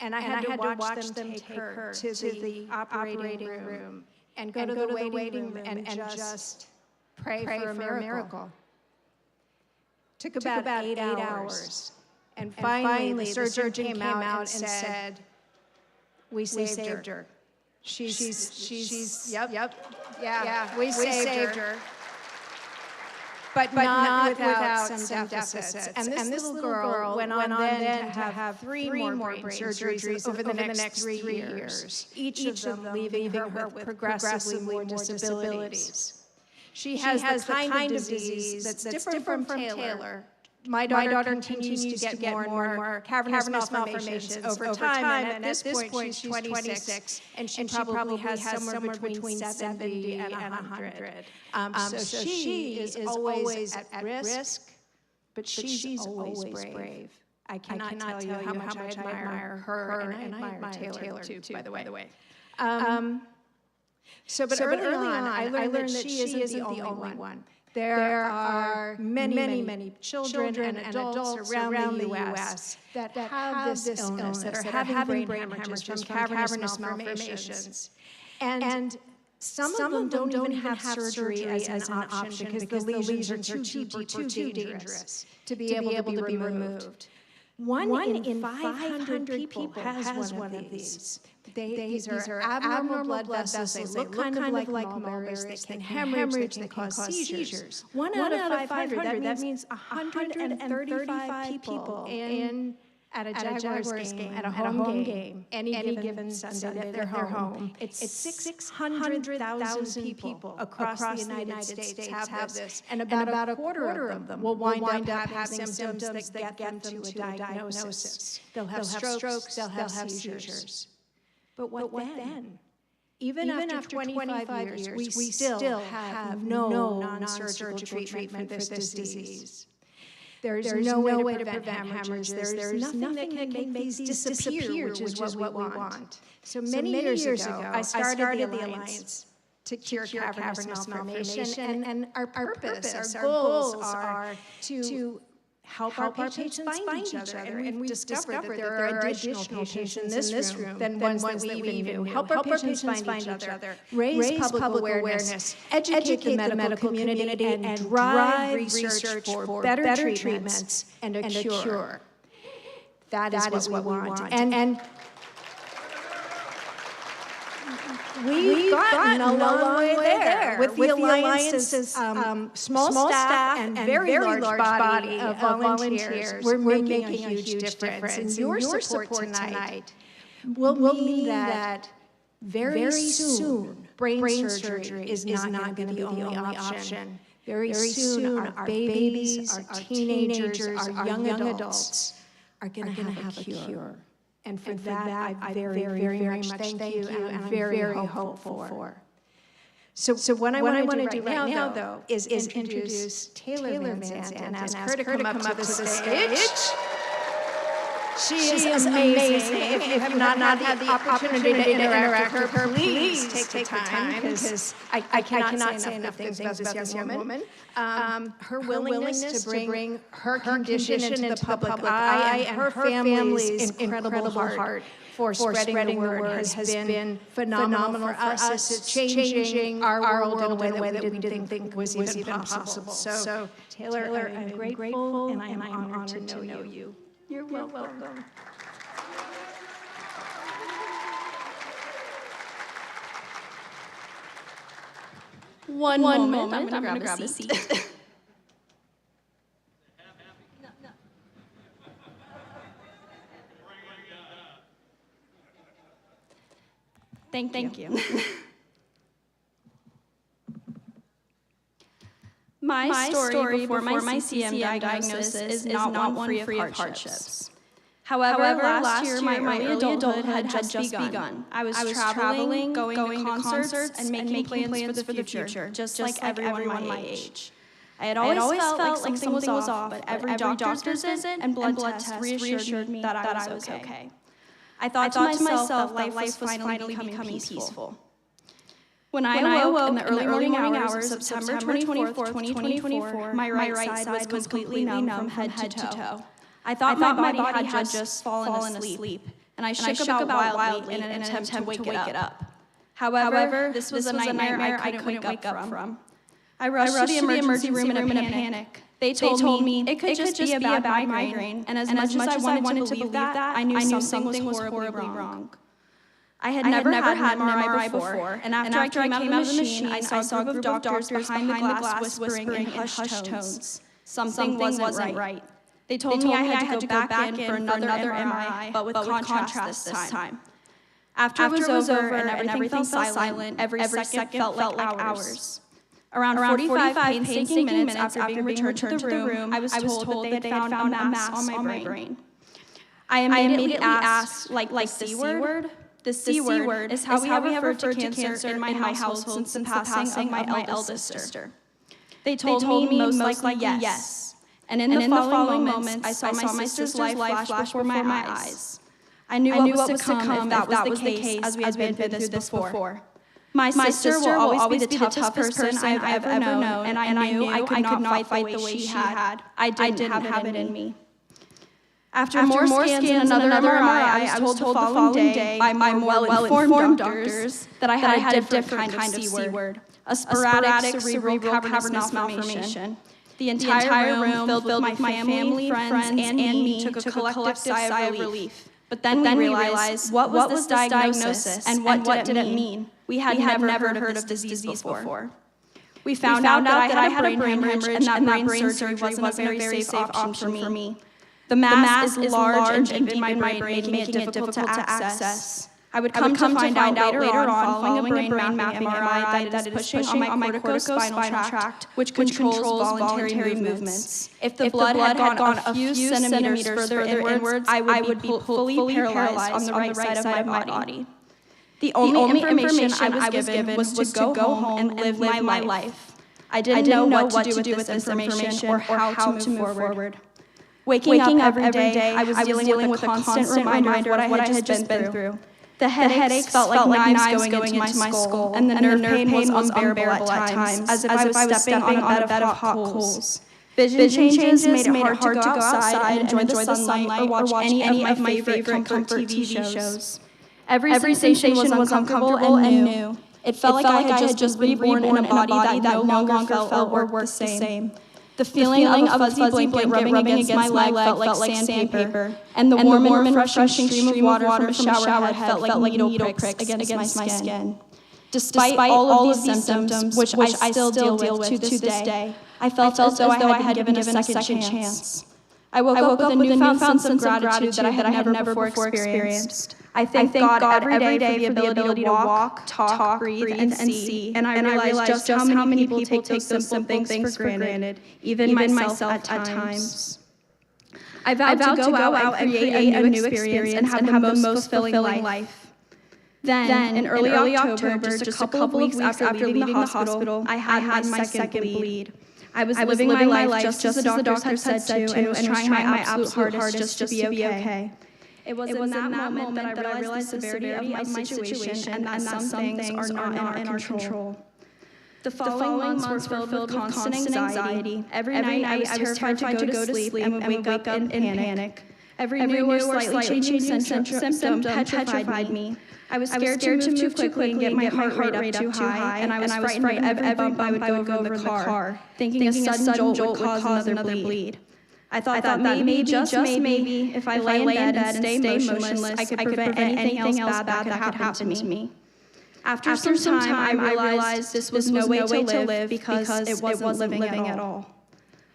And I had to watch them take her to the operating room and go to the waiting room and just pray for a miracle. Took about 8 hours. And finally, the surgeon came out and said, we saved her. She's yeah, we saved her. But not without some deficits. And this little girl went on then to have 3 more brain surgeries over the next 3 years, each of them leaving her with progressively more disabilities. She has the kind of disease that's different from Taylor. My daughter continues to get more and more cavernous malformations over time, and at this point she's 26, and she probably has somewhere between 70 and 100. So she is always at risk, but she's always brave. I cannot tell you how much I admire her, and I admire Taylor too, by the way. But early on, I learned that she isn't the only one. There are many children and adults around the U.S. that have this illness, that are having brain hemorrhages from cavernous malformations. And some of them don't even have surgery as an option because the lesions are too deep or too dangerous to be able to be removed. One in 500 people has one of these. These are abnormal blood vessels. They look kind of like mulberries. They can hemorrhage. They can cause seizures. One out of 500, that means 135 people at a Jaguars game, at a home game, any given Sunday that they're home. It's 600,000 people across the United States have this, and about a quarter of them will wind up having symptoms that get them to a diagnosis. They'll have strokes, they'll have seizures. But what then? Even after 25 years, we still have no non-surgical treatment for this disease. There's no way to prevent hemorrhages. There's nothing that can make these disappear, which is what we want. So many years ago, I started the Alliance to cure cavernous malformation, and our purpose, our goals are to help our patients find each other. And we discovered that there are additional patients in this room than ones that we even knew. Help our patients find each other, raise public awareness, educate the medical community, and drive research for better treatments and a cure. That is what we want. And we've gotten a long way there with the Alliance's small staff and very large body of volunteers. We're making a huge difference. And your support tonight will mean that very soon brain surgery is not going to be the only option. Very soon our babies, our teenagers, our young adults are going to have a cure. And for that, I very much thank you, and I'm very hopeful for. So what I want to do right now, though, is introduce Taylor Van Zandt and ask her to come up to the stage. She is amazing. If you have not had the opportunity to interact with her, please take the time, because I cannot say enough things about this young woman. Her willingness to bring her condition into the public eye and her family's incredible heart for spreading the word has been phenomenal for us. It's changing our world in a way that we didn't think was even possible. So, Taylor, I'm grateful and I'm honored to know you. You're welcome. One moment. I'm going to grab a seat. Thank you. My story before my CCM diagnosis is not one free of hardships. However, last year my early adulthood had just begun. I was traveling, going to concerts, and making plans for the future, just like everyone my age. I had always felt like something was off, but every doctor's visit and blood test reassured me that I was okay. I thought to myself that life was finally becoming peaceful. When I awoke in the early morning hours of September 24th, 2024, my right side was completely numb from head to toe. I thought my body had just fallen asleep, and I shook about wildly in an attempt to wake it up. However, this was a nightmare I couldn't wake up from. I rushed to the emergency room in a panic. They told me it could just be a bad migraine, and as much as I wanted to believe that, I knew something was horribly wrong. I had never had an MRI before, and after I came out of the machine, I saw a group of doctors behind the glass whispering in hushed tones. Something wasn't right. They told me I had to go back in for another MRI, but with contrast this time. After it was over and everything felt silent, every second felt like hours. Around 45 painstaking minutes after being returned to the room, I was told that they had found a mass on my brain. I immediately asked, like the C word? The C word is how we have referred to cancer in my household since the passing of my eldest sister. They told me most likely yes. And in the following moments, I saw my sister's life flash before my eyes. I knew what was to come if that was the case, as we had been through this before. My sister will always be the toughest person I've ever known, and I knew I could not fight the way she had. I didn't have it in me. After more scans and another MRI, I was told the following day by my more well-informed doctors that I had a different kind of C word, a sporadic cerebral cavernous malformation. The entire room filled with my family, friends, and me took a collective sigh of relief. But then we realized what was this diagnosis and what did it mean? We had never heard of this disease before. We found out that I had a brain hemorrhage and that brain surgery wasn't a very safe option for me. The mass is large and deep in my brain, making it difficult to access. I would come to find out later on, following a brain mapping MRI, that it is pushing on my corticospinal tract, which controls voluntary movements. If the blood had gone a few centimeters further inwards, I would be fully paralyzed on the right side of my body. The only information I was given was to go home and live my life. I didn't know what to do with this information or how to move forward. Waking up every day, I was dealing with a constant reminder of what I had just been through. The headaches felt like knives going into my skull, and the nerve pain was unbearable at times, as if I was stepping on a bed of hot coals. Vision changes made it hard to go outside and enjoy the sunlight or watch any of my favorite comfort TV shows. Every sensation was uncomfortable and new. It felt like I had just been reborn in a body that no longer felt or worked the same. The feeling of a fuzzy blanket rubbing against my leg felt like sandpaper, and the warm and refreshing stream of water from a shower head felt like needle pricks against my skin. Despite all of these symptoms, which I still deal with to this day, I felt as though I had given a second chance. I woke up with a newfound sense of gratitude that I had never before experienced. I thank God every day for the ability to walk, talk, breathe, and see. And I realized just how many people take simple things for granted, even myself at times. I vowed to go out and create a new experience and have the most fulfilling life. Then, in early October, just a couple of weeks after leaving the hospital, I had my second bleed. I was living my life just as the doctors had said to, and was trying my absolute hardest just to be okay. It was in that moment that I realized the severity of my situation and that some things are not in our control. The following months were filled with constant anxiety. Every night I was terrified to go to sleep and would wake up in panic. Every new or slightly changing symptom petrified me. I was scared to move too quickly and get my heart rate up too high, and I was frightened of every bump I would go over in the car, thinking a sudden jolt would cause another bleed. I thought that maybe, just maybe, if I lay in bed and stay motionless, I could prevent anything else bad that could happen to me. After some time, I realized this was no way to live because it wasn't living at all.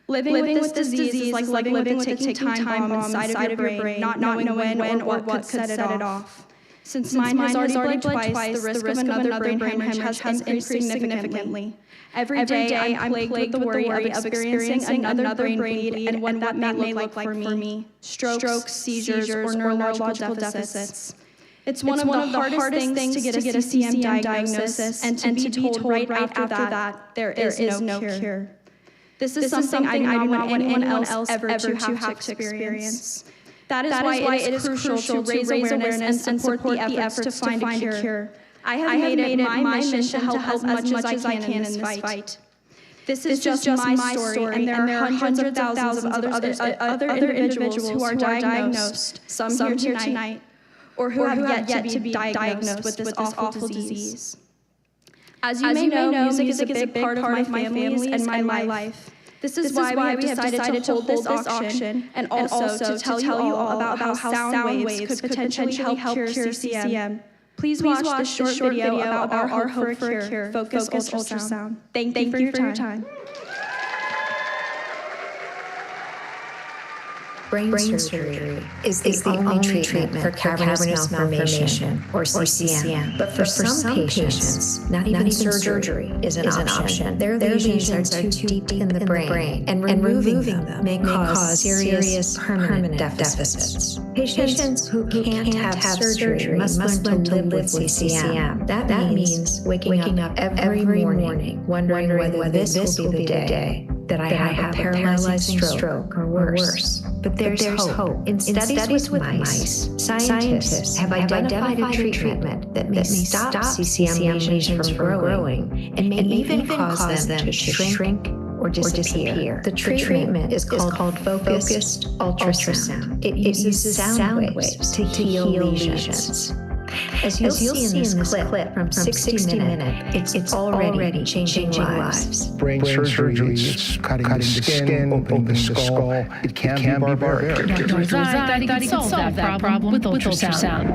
Living with this disease is like living with a ticking time bomb inside of your brain, not knowing when or what could set it off. Since mine has already bled twice, the risk of another brain hemorrhage has increased significantly. Every day I'm plagued with the worry of experiencing another brain bleed and what that may look like for me. Strokes, seizures, or neurological deficits. It's one of the hardest things to get a CCM diagnosis and to be told right after that there is no cure. This is something I do not want anyone else ever to have to experience. That is why it is crucial to raise awareness and support the efforts to find a cure. I have made it my mission to help as much as I can in this fight. This is just my story, and there are hundreds of thousands of other individuals who are diagnosed, some here tonight, or who have yet to be diagnosed with this awful disease. As you may know, music is a big part of my family and my life. This is why we have decided to hold this auction and also to tell you all about how sound waves could potentially help cure CCM. Please watch this short video about our hope for a cure, Focus Ultrasound. Thank you for your time. Brain surgery is the only treatment for cavernous malformation, or CCM. But for some patients, not even surgery is an option. Their lesions are too deep in the brain, and removing them may cause serious permanent deficits. Patients who can't have surgery must learn to live with CCM. That means waking up every morning wondering whether this will be the day that I have a paralyzing stroke or worse. But there's hope. In studies with mice, scientists have identified a treatment that may stop CCM lesions from growing and may even cause them to shrink or disappear. The treatment is called focused ultrasound. It uses sound waves to heal lesions. As you'll see in this clip from 60 Minutes, it's already changing lives. Brain surgery is cutting the skin, opening the skull. It can be barbaric. Dr. Azai thought he could solve that problem with ultrasound.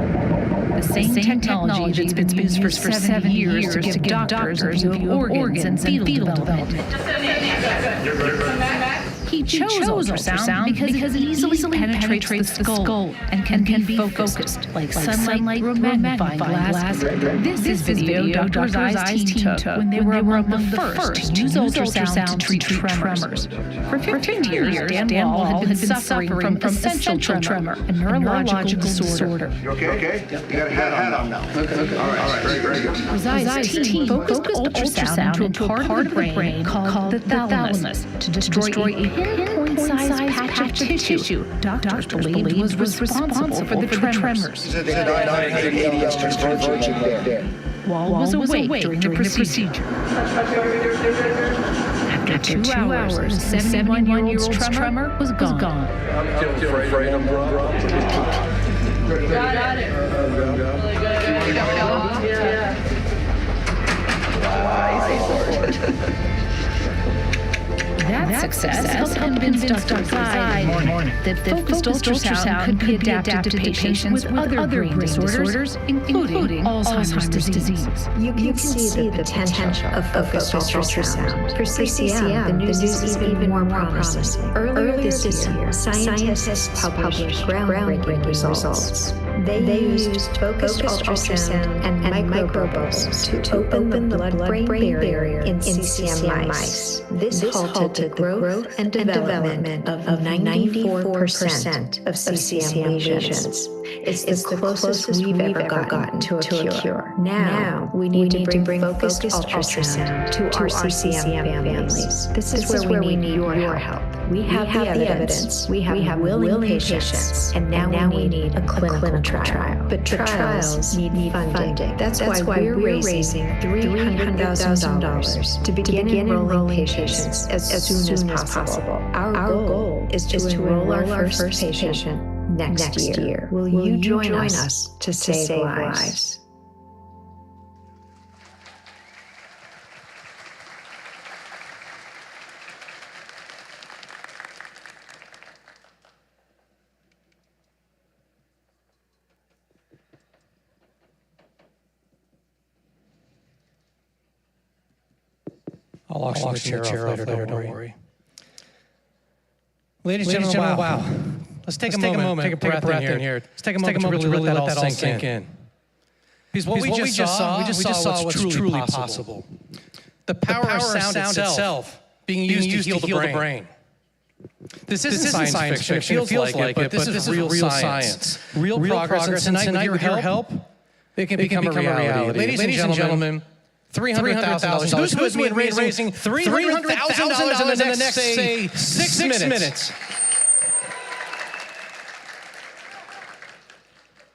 The same technology that's been used for 7 years to give doctors a view of organs and fetal development. He chose ultrasound because it easily penetrates the skull and can be focused like sunlight through a magnifying glass. This is video Dr. Azai's team took when they were among the first to use ultrasound to treat tremors. For 15 years, Dan Wall had been suffering from essential tremor, a neurological disorder. You okay? You got a hat on now. Okay. All right. Very good. Azai's team focused ultrasound into a part of the brain called the thalamus to destroy a pinpoint-sized patch of tissue doctors believed was responsible for the tremors. Wall was awake during the procedure. After 2 hours, the 71-year-old's tremor was gone. I'm still afraid I'm wrong. Got it. Really good. That success helped convince Dr. Azai that focused ultrasound could be adapted to patients with other brain disorders, including Alzheimer's disease. You can see the potential of focused ultrasound. For CCM, the news is even more promising. Earlier this year, scientists published groundbreaking results. They used focused ultrasound and microbubbles to open the blood-brain barrier in CCM mice. This halted the growth and development of 94% of CCM lesions. It's the closest we've ever gotten to a cure. Now we need to bring focused ultrasound to our CCM families. This is where we need your help. We have the evidence, we have willing patients, and now we need a clinical trial. But trials need funding. That's why we're raising $300,000 to begin enrolling patients as soon as possible. Our goal is to enroll our first patient next year. Will you join us to save lives? I'll auction the chair off later, don't worry. Ladies and gentlemen, wow. Let's take a moment, take a breath in here. Let's take a moment to really let that all sink in. Because what we just saw was truly possible. The power of sound itself being used to heal the brain. This isn't science fiction. It feels like it, but this is real science. Real progress, and tonight with your help, it can become a reality. Ladies and gentlemen, $300,000. Who's with me in raising $300,000 in the next, say, 6 minutes?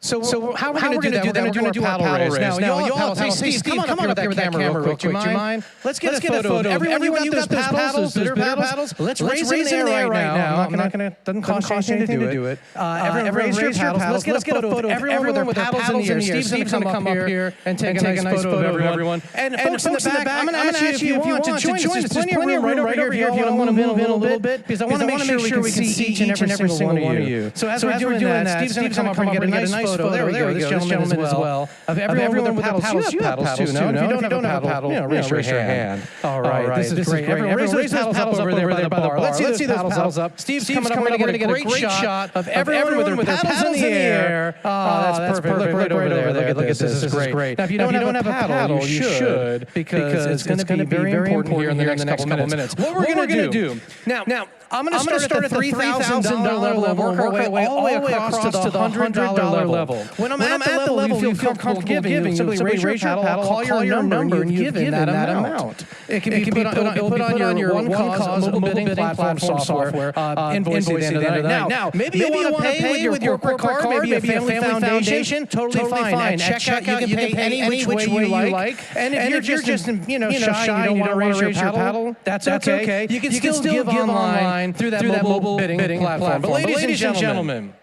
So how are we going to do that? We're going to do our paddle raise. Now, you all, Steve, come on up here with that camera real quick. Do you mind? Let's get a photo of everyone you got those paddles, those bitter paddles. Let's raise them in the air right now. I'm not going to, doesn't cost anything to do it. Everyone raise your paddles. Let's get a photo of everyone with their paddles in the air. Steve's going to come up here and take a nice photo of everyone. And folks in the back, I'm going to ask you if you want to join us. There's plenty of room right over here if you want to move in a little bit, because I want to make sure we can see each and every single one of you. So as we're doing that, Steve's going to come up and get a nice photo. There we go. This gentleman as well. Of everyone with paddles. You have paddles too. Now, if you don't have a paddle, raise your hand. All right. This is great. Everyone raise those paddles up over there by the bar. Let's see those paddles up. Steve's coming up. We're going to get a great shot of everyone with their paddles in the air. That's perfect. Look right over there. Look at this. This is great. Now, if you don't have a paddle, you should, because it's going to be very important here in the next couple minutes. What we're going to do. Now, I'm going to start at the $3,000 level and work our way all the way across to the $100 level. When I'm at the level you feel comfortable giving, you simply raise your paddle, call your number, and you've given that amount. It can be put on your one-cause mobile bidding platform software, invoice at the end of the night. Now, maybe you want to pay with your corporate card, maybe a family foundation, totally fine. At checkout, you can pay any which way you like. And if you're just shy and you don't want to raise your paddle, that's okay. You can still give online through that mobile bidding platform. But ladies and gentlemen,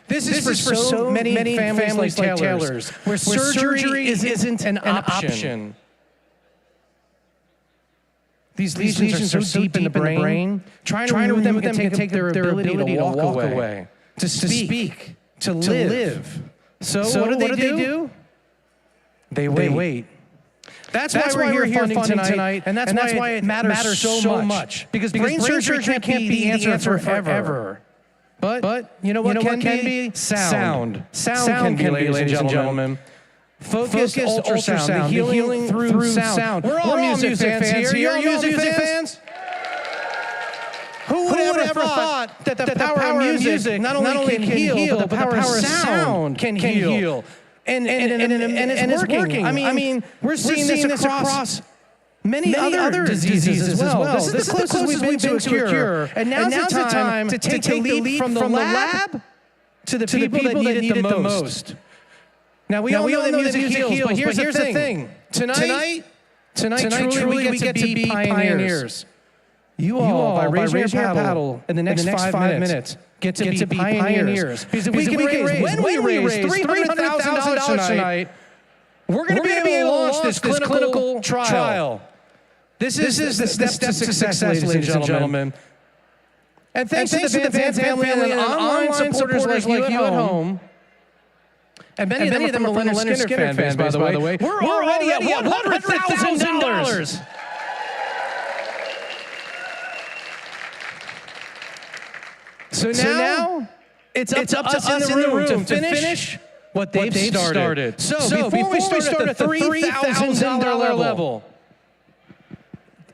this is for so many families like Taylor's, where surgery isn't an option. These lesions are so deep in the brain, trying to remove them can take their ability to walk away, to speak, to live. So what do they do? They wait. That's why we're here funding tonight, and that's why it matters so much. Because brain surgery can't be the answer forever. But you know what can be? Sound. Sound can be, ladies and gentlemen. Focused ultrasound, the healing through sound. We're all music fans here. You're music fans? Who would ever thought that the power of music not only can heal, but the power of sound can heal? And it's working. I mean, we're seeing this across many other diseases as well. This is the closest we've been to a cure. And now's the time to take the leap from the lab to the people that need it the most. Now, we all know that music heals, but here's the thing. Tonight, truly we get to be pioneers. You all, by raising your paddle in the next 5 minutes, get to be pioneers. Because if we can raise, when we raise $300,000 tonight, we're going to be able to launch this clinical trial. This is the steps to success, ladies and gentlemen. And thanks to the Van family and online supporters like you at home, and many of them are from the Leonard Skinner fan base, by the way. We're already at $100,000. So now, it's up to us in the room to finish what they've started. So before we start at the $3,000 level,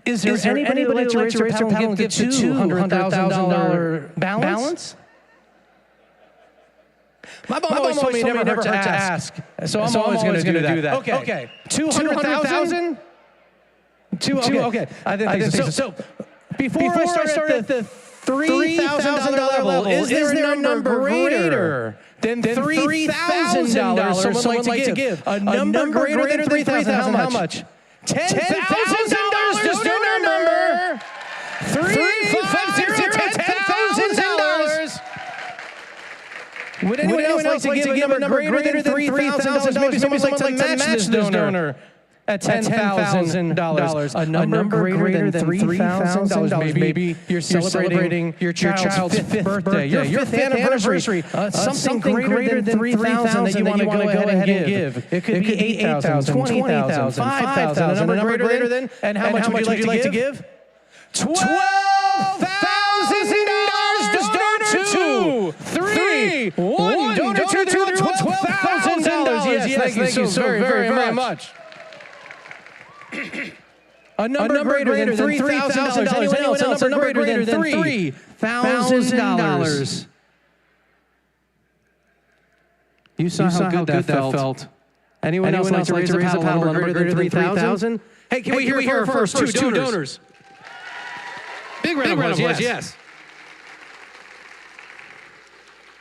is there anybody who would like to raise their paddle and give the $200,000 balance? My mom always told me never hurt to ask. So I'm always going to do that. Okay. 200,000? Okay. I didn't think so. So before I start at the $3,000 level, is there a number greater than $3,000 someone would like to give? A number greater than $3,000. How much? $10,000 donor number. 350 $10,000. Would anyone else like to give a number greater than $3,000? Maybe someone would like to match this donor at $10,000. A number greater than $3,000. Maybe you're celebrating your child's fifth birthday, your fifth anniversary. Something greater than $3,000 that you want to go ahead and give. It could be $8,000, $20,000, $5,000. A number greater than, and how much would you like to give? $12,000. Donor 2, 3, 1. Donor 2, $12,000. Yes, thank you so very much. A number greater than $3,000. Anyone else? A number greater than $3,000. You saw how good that felt. Anyone else like to raise a paddle number greater than $3,000? Hey, can we hear first two donors? Big round of applause, yes.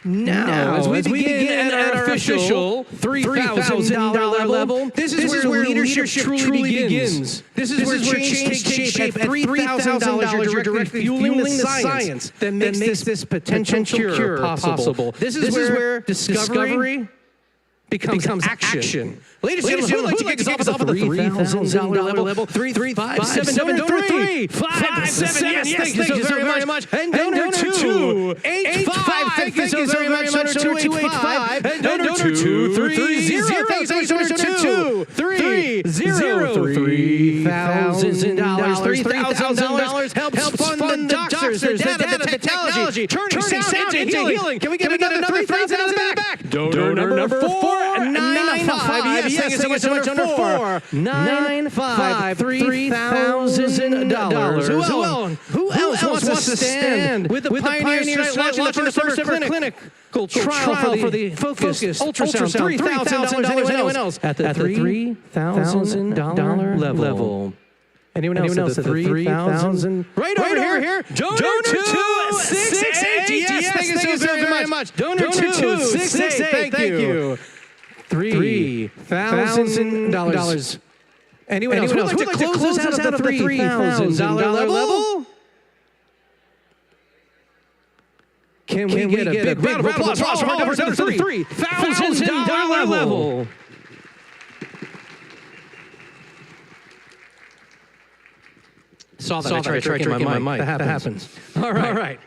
Now, as we begin at our official $3,000 level, this is where leadership truly begins. This is where change takes shape. At $3,000, you're directly fueling the science that makes this potential cure possible. This is where discovery becomes action. Ladies and gentlemen, who'd like to kick us off at the $3,000 level? 3, 5, 7, donor 3, 5, 7, yes, thank you so very much. And donor 2, 8, 5, thank you so very much. Donor 2, 8, 5, and donor 2, 3, 0, thank you so much. Donor 2, 3, 0, $3,000 helps fund the doctors, the data, the technology, turning sound into healing. Can we get another $3,000 in the back? Donor number 4, 9, 5, yes, you so much, donor 495-3,000. Who else wants to stand with the pioneers launching the first ever clinical trial for the focused ultrasound? $3,000. Anyone else at the $3,000 level? Anyone else at the 3,000? Right over here. Donor 268. Yes, thank you so very much. Donor 268. Thank you. $3,000. Anyone else? Would like to close us out of the $3,000 level? Can we get a big round of applause from our donors at the $3,000 level? Saw that. I tried to my mic. That happens. All right.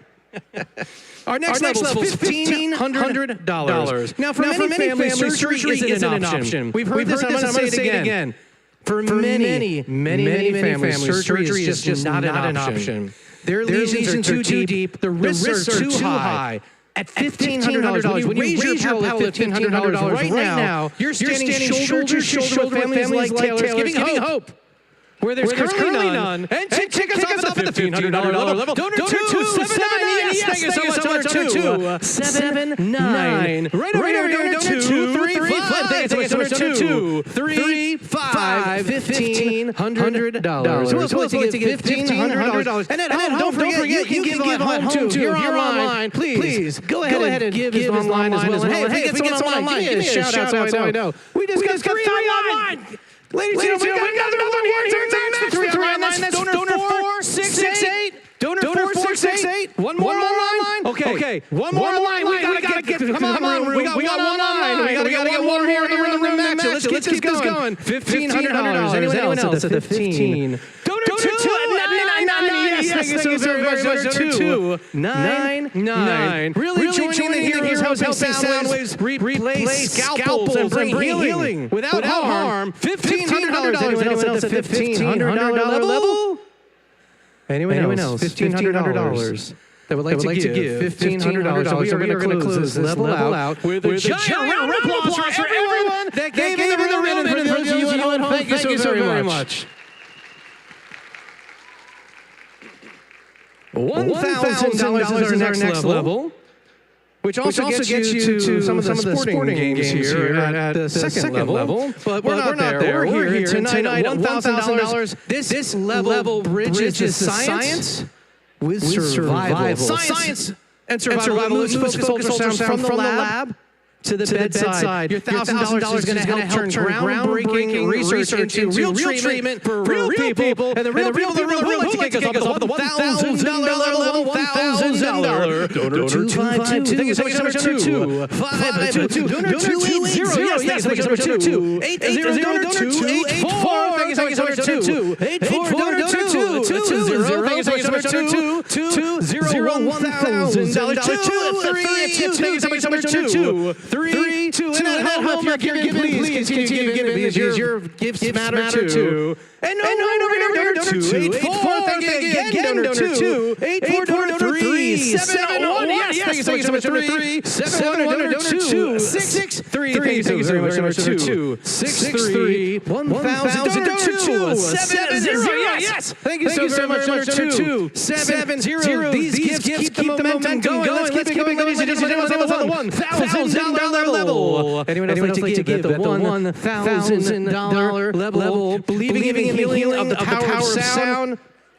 Our next level is $1,500. Now, for many families, surgery isn't an option. We've heard this. I'm going to say it again. For many families, surgery is just not an option. Their lesions are too deep. The risks are too high. At $1,500, when you raise your pallet at $1,500 right now, you're standing shoulder to shoulder with families like Taylor's, giving hope. Where there's currently none. And check us off at the $1,500 level. Donor 279. Yes, thank you so much, donor 279. Right over here, donor 235. Thank you so much, donor 235. $1,500. Who else would like to give $1,500? And at home, don't forget, you can give at home too. If you're online, please go ahead and give online as well. And hey, if we get someone online, give me a shout out so I know. We just got 3 online. Ladies and gentlemen, we got another one here. That's the 3 online. That's donor 468. Donor 468. One more online. Okay. One more online. We gotta get. Come on, room. We got one online. We gotta get one here in the room. Let's keep this going. $1,500. Anyone else at the 15? Donor 299. Yes, thank you so very much. Donor 299. Really joining the heroes helping Soundwaves replace scalpels and bring healing without harm. $1,500. Anyone else at the $1,500 level? Anyone else? $1,500 that would like to give $1,500. We are going to close this level out with a giant round of applause for everyone that gave in the ribbon. And for those of you at home, thank you so very much. $1,000 is our next level, which also gets you to some of the sporting games here at the second level. But we're not there. We're here tonight at $1,000. This level bridges the science with survival. Science and survival moves focus ultrasound from the lab to the bedside. Your $1,000 is going to help turn groundbreaking research into real treatment for real people. And the real people who like to kick us off the $1,000 level, $1,000. Donor 252. Thank you so much, donor 252. Donor 280. Yes, thank you, donor 280. Donor 284. Thank you so much, donor 284. Donor 220. Thank you so much, donor 201,000. Thank you so much, donor 2. 3, 2, and at home, if you're giving, please continue giving because your gifts matter too. And right over here, donor 284. Thank you again, donor 284, donor 371. Yes, thank you so much, donor 3. 71, donor 263. Thank you so very much, donor 263. 1,000, donor 270. Yes, thank you so very much, donor 270. These gifts keep the momentum going. Let's keep it going, ladies and gentlemen. On the $1,000 level. Anyone else like to give at the $1,000 level? Believing in the healing of the power of sound.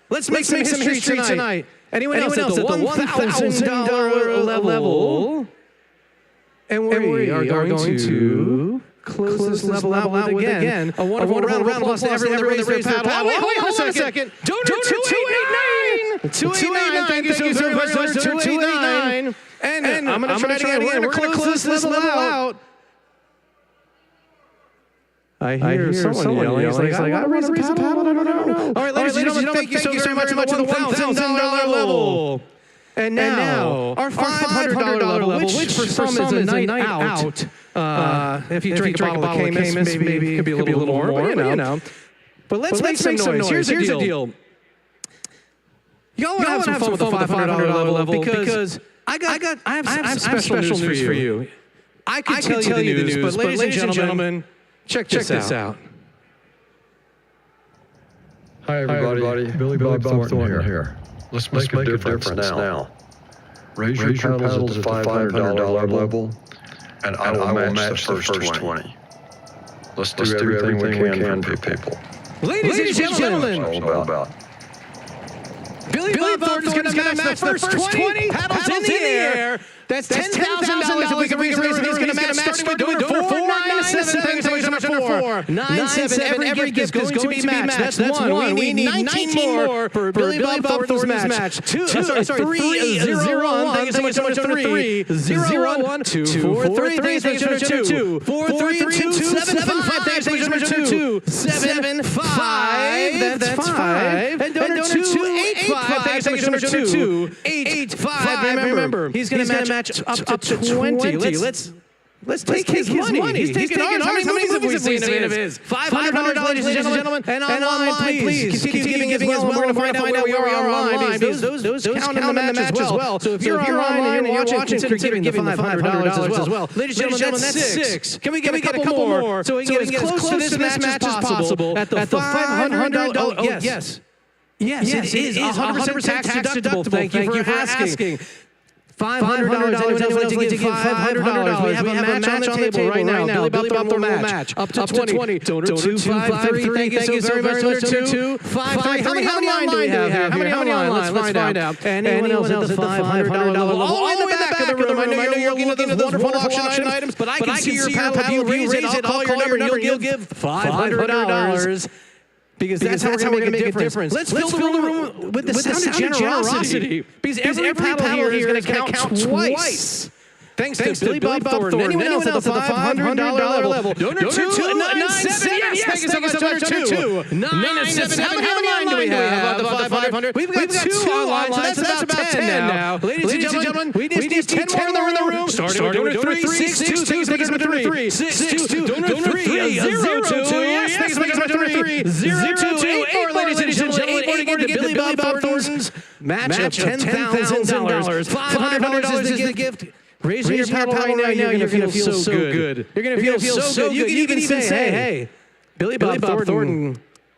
Let's make some history tonight. Anyone else at the $1,000 level? And we are going to close this level out with again a wonderful round of applause to everyone that raised their paddle. Wait, hold on a second. Donor 289. 289. Thank you so very much, donor 289. And I'm going to try it again. We're going to close this level out. I hear someone yelling. He's like, I raise a paddle. No. All right, ladies and gentlemen, thank you so very much to the $1,000 level. And now, our $500 level, which for some is a night out. If you drink a bottle of Camus, maybe it could be a little more, but you know. But let's make some noise. Here's the deal. Y'all want to have some fun with the $500 level because I have special news for you. I could tell you the news, but ladies and gentlemen, Check this out. Hi, everybody. Billy Bob Thornton here. Let's make a difference now. Raise your paddles at the $500 level, and I will match the first 20. Let's do everything we can for people. Ladies and gentlemen, It's all about. Billy Bob Thornton's going to match the first 20 paddles in the air. That's $10,000 if we can raise it. He's going to match starting with donor 497. Thank you so much, donor 497. Every gift is going to be matched. That's one. We need 19 more for Billy Bob Thornton's match. 301. Thank you so much, donor 3. 01. 243. Thank you so much, donor 2. 43275. Thank you so much, donor 2. 75. That's 5. And donor 285. Thank you so much, donor 2. 85. Remember, he's going to match up to 20. Let's take his money. He's taking ours. How many movies have we seen of his? $500, ladies and gentlemen. And online, please. Continue giving as well. We're going to find out where we are online. Because those count in the match as well. So if you're online and you're watching, consider giving the $500 as well. Ladies and gentlemen, that's 6. Can we get a couple more so we can get as close to this match as possible at the $500? Oh, yes. Yes, it is 100% tax deductible. Thank you for asking. $500. Anyone else like to give $500? We have a match on the table right now. Billy Bob Thornton will match up to 20. Donor 253. Thank you so very much. Donor 253. How many online do we have here? How many online? Let's find out. Anyone else at the $500 level? All in the back of the room. I know you're looking at those wonderful auction items, but I can see your paddle. If you raise it, I'll call your number. You'll give $500. Because that's how we're going to make a difference. Let's fill the room with the sound of generosity. Because every paddle here is going to count twice. Thanks to Billy Bob Thornton. Anyone else at the $500 level? Donor 297. Yes, thank you so much, donor 297. How many online do we have of the 500? We've got 2 online, so that's about 10 now. Ladies and gentlemen, we just need 10 more in the room. Starting with donor 3, 62. Thank you so much, donor 3. 62. Donor 3, 02. Yes, thank you so much, donor 3. 02. 8 more, ladies and gentlemen. 8 more to get Billy Bob Thornton's match of $10,000. $500 is the gift. Raising your paddle right now, you're going to feel so good. You're going to feel so good. You can even say, hey, Billy Bob Thornton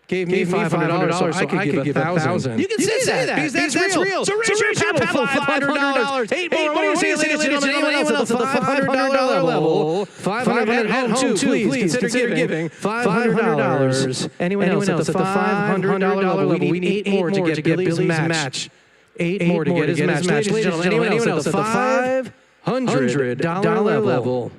gave me $500 so I could give 1,000. You can say that because that's real. So raise your paddle $500. 8 more. What do you say, ladies and gentlemen? Anyone else at the $500 level? $500 at home too. Please consider giving $500. Anyone else at the $500 level? We need 8 more to get Billy's match. 8 more to get his match. Ladies and gentlemen, anyone else at the $500 level?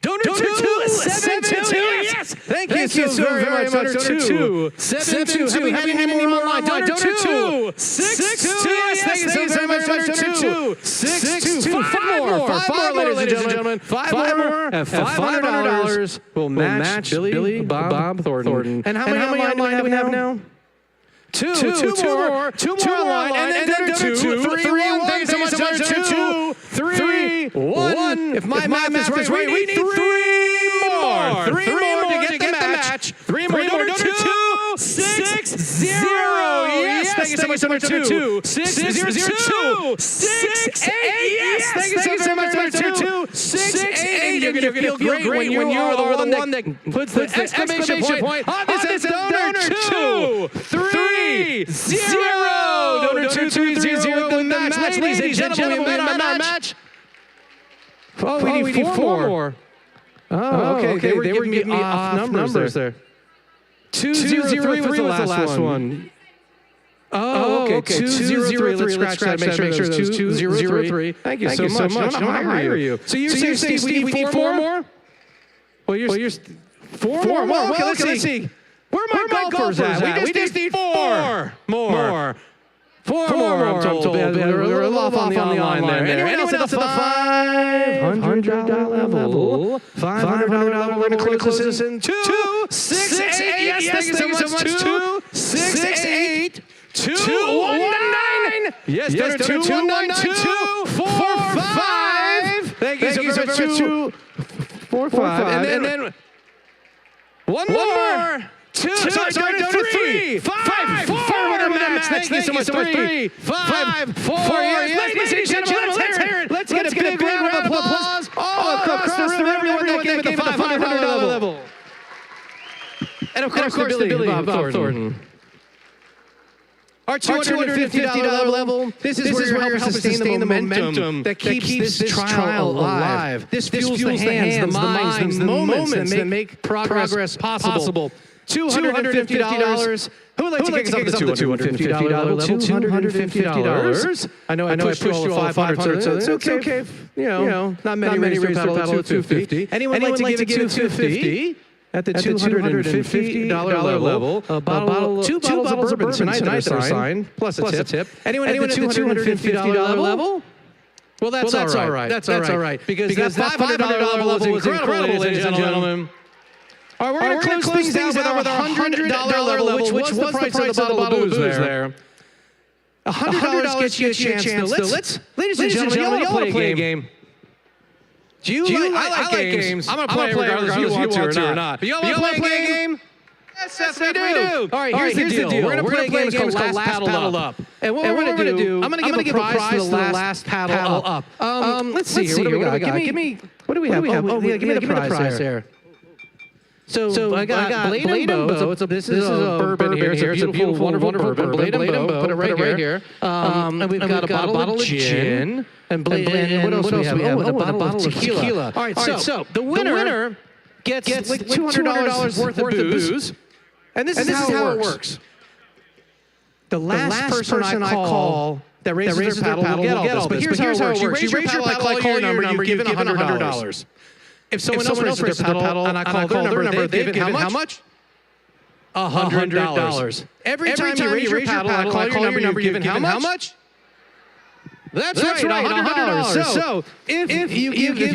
Donor 272. Yes. Thank you so very much. Donor 272. Have we had any more online? Donor 262. Yes. Thank you so very much. Donor 262. 5 more, ladies and gentlemen. 5 more at $500 will match Billy Bob Thornton. And how many online do we have now? Two more online, and then donor 2, 3, 1. Thank you so much, donor 2, 3, 1. If my math is right, we need 3 more. 3 more to get the match. 3 more, donor 2, 6, 0. Yes, thank you so much, donor 2, 6, 0, 2, 6, 8. Yes, thank you so much, donor 2, 6, 8. You're going to feel great when you are the one that puts the exclamation point on this donor 2, 3, 0. Donor 2, 3, 0 with the match. Ladies and gentlemen, we met our match. Oh, we need 4 more. Oh, okay. They were giving me off numbers there. 203 was the last one. Oh, okay. 203. Let's scratch that. Make sure those 203. Thank you so much. I'm going to hire you. So you're saying, Steve, we need 4 more? Well, you're 4 more. Okay, let's see. Where are my golfers at? We just need 4 more. 4 more, I'm told. We're a little off on the online there. Anyone else at the $500 level? $500, we're going to close this in 2, 6, 8. Yes, thank you so much. 2, 6, 8. 2, 1, 9. Yes, donor 2, 1, 9, 2, 4, 5. Thank you so much. 2, 4, 5. And then 1 more. 2, sorry, donor 3, 5, 4 with a match. Thank you so much. 3, 5, 4. Yes, ladies and gentlemen, let's hear it. Let's get a big round of applause all across the everyone that came at the $500 level. And of course, the Billy Bob Thornton. Our $250 level, this is where you're helping sustain the momentum that keeps this trial alive. This fuels the hands, the minds, the moments that make progress possible. $250. Who would like to kick us up the $250 level? $250. I know I pushed you all the 500, so it's okay. You know, not many raised their paddle at $250. Anyone like to give it $250? At the $250 level, two bottles of bourbon tonight that are signed, plus a tip. Anyone at the $250 level? Well, that's all right. That's all right. Because that $500 level was incredible, ladies and gentlemen. All right, we're going to close things out with our $100 level, which was the price of the bottle of booze there. $100 gets you a chance to ladies and gentlemen, y'all want to play a game. I like games. I'm going to play regardless if you want to or not. Y'all want to play a game? Yes, we do. All right, here's the deal. We're going to play a game called Last Paddle Up. And what we're going to do, I'm going to give a prize to the last paddle up. Let's see here. What do we got? What do we have? Oh, give me the prize there. So I got Blade and Bow. This is a bourbon here. It's a beautiful, wonderful bourbon. Blade and Bow. Put it right here. And we've got a bottle of gin. And what else do we have? Oh, and a bottle of tequila. All right, so the winner gets like $200 worth of booze. And this is how it works. The last person I call that raises their paddle will get all this. But here's how it works. You raise your paddle, I call your number, you've given $100. If someone else raises their paddle and I call their number, they've given how much? $100. Every time you raise your paddle and I call your number, you've given how much? That's right, $100. So if you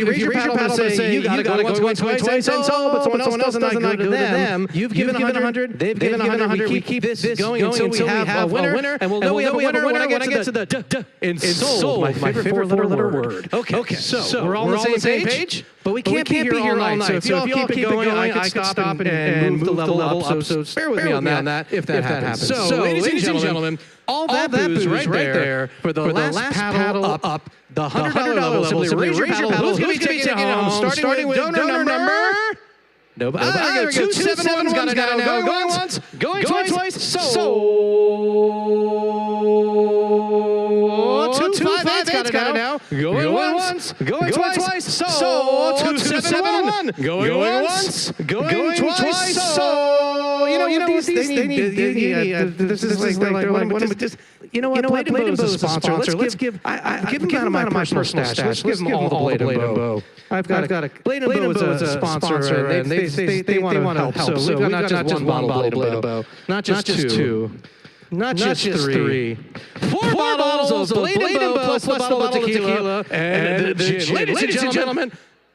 raise your paddle and say you got to go once, twice, and so, but someone else doesn't go to them, you've given 100, they've given 100. We keep this going until we have a winner, and we'll know we have a winner when I get to the d in soul, my favorite four-letter word. Okay, so we're all on the same page, but we can't be here all night. So if you all keep it going, I could stop and move the level up. So bear with me on that if that happens. So, ladies and gentlemen, all that booze right there for the last paddle up, the $100 level. Simply raise your paddle. Who's going to be taking it home? Starting with donor number. Nobody. There we go. 271's got it now. Going once. Going twice. So 258's got it now. Going once. Going twice. So 271. Going once. Going twice. So you know these they need. This is like they're like just. You know what? Blade and Bow is a sponsor. Let's give them out of my personal stash. Let's give them all the Blade and Bow. I've got a Blade and Bow is a sponsor, and they want to help. So we've got not just one bottle of Blade and Bow, not just two, not just three. Four bottles of Blade and Bow plus the bottle of tequila and the gin. Ladies and gentlemen,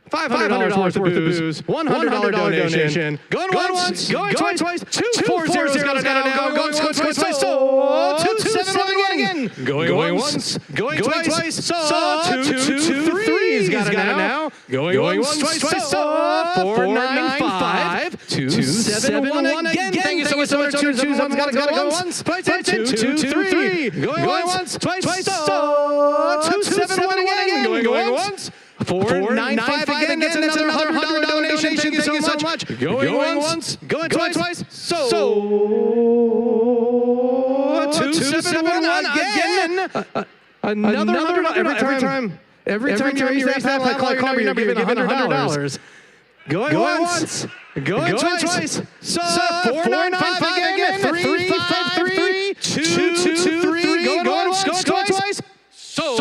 $500 worth of booze, $100 donation. Going once, going twice, 240's got it now. Going once, twice, so 271 again. Going once, going twice, so 223's got it now. Going once, twice, so 495, 271 again. Thank you so much. 221's got to go once, twice, 223. Going once, twice, so 271 again. Going once. 495 again. That's another $100 donation. Thank you so much. Going once, going twice. So 271 again. Another every time you raise that paddle, you're given $100. Going once, going twice. So 495 again. 353, 223. Going once, going twice. So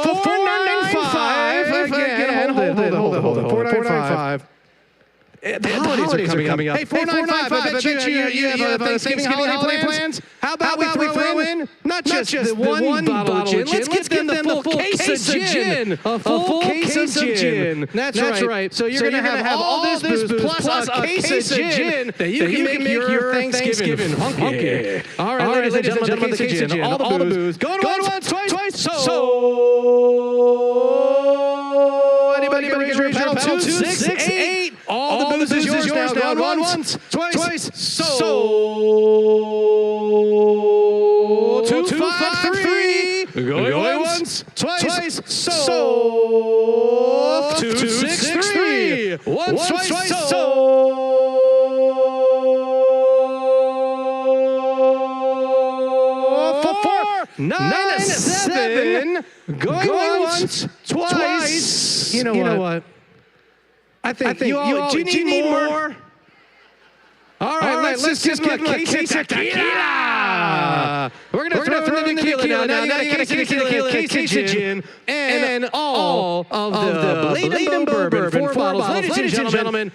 495 again. Hold it. 495. The holidays are coming up. Hey, 495. I bet you have Thanksgiving holiday plans. How about we throw in not just the one bottle of gin. Let's give them the full case of gin. A full case of gin. That's right. So you're going to have all this booze plus a case of gin that you can make your Thanksgiving funky. All right, ladies and gentlemen, the case of gin. All the booze. Going once, twice. Anybody raise your paddle? 268. All the booze is yours now. Going once, twice. So 253. Going once, twice. So Once, twice, so. For 497. Going once, twice. You know what? I think you all, do you need more? All right, let's just give him a case of tequila. We're going to throw in the tequila now. Now you got a case of tequila, case of gin, and all of the Blade & Bourbon, 4 bottles. Ladies and gentlemen,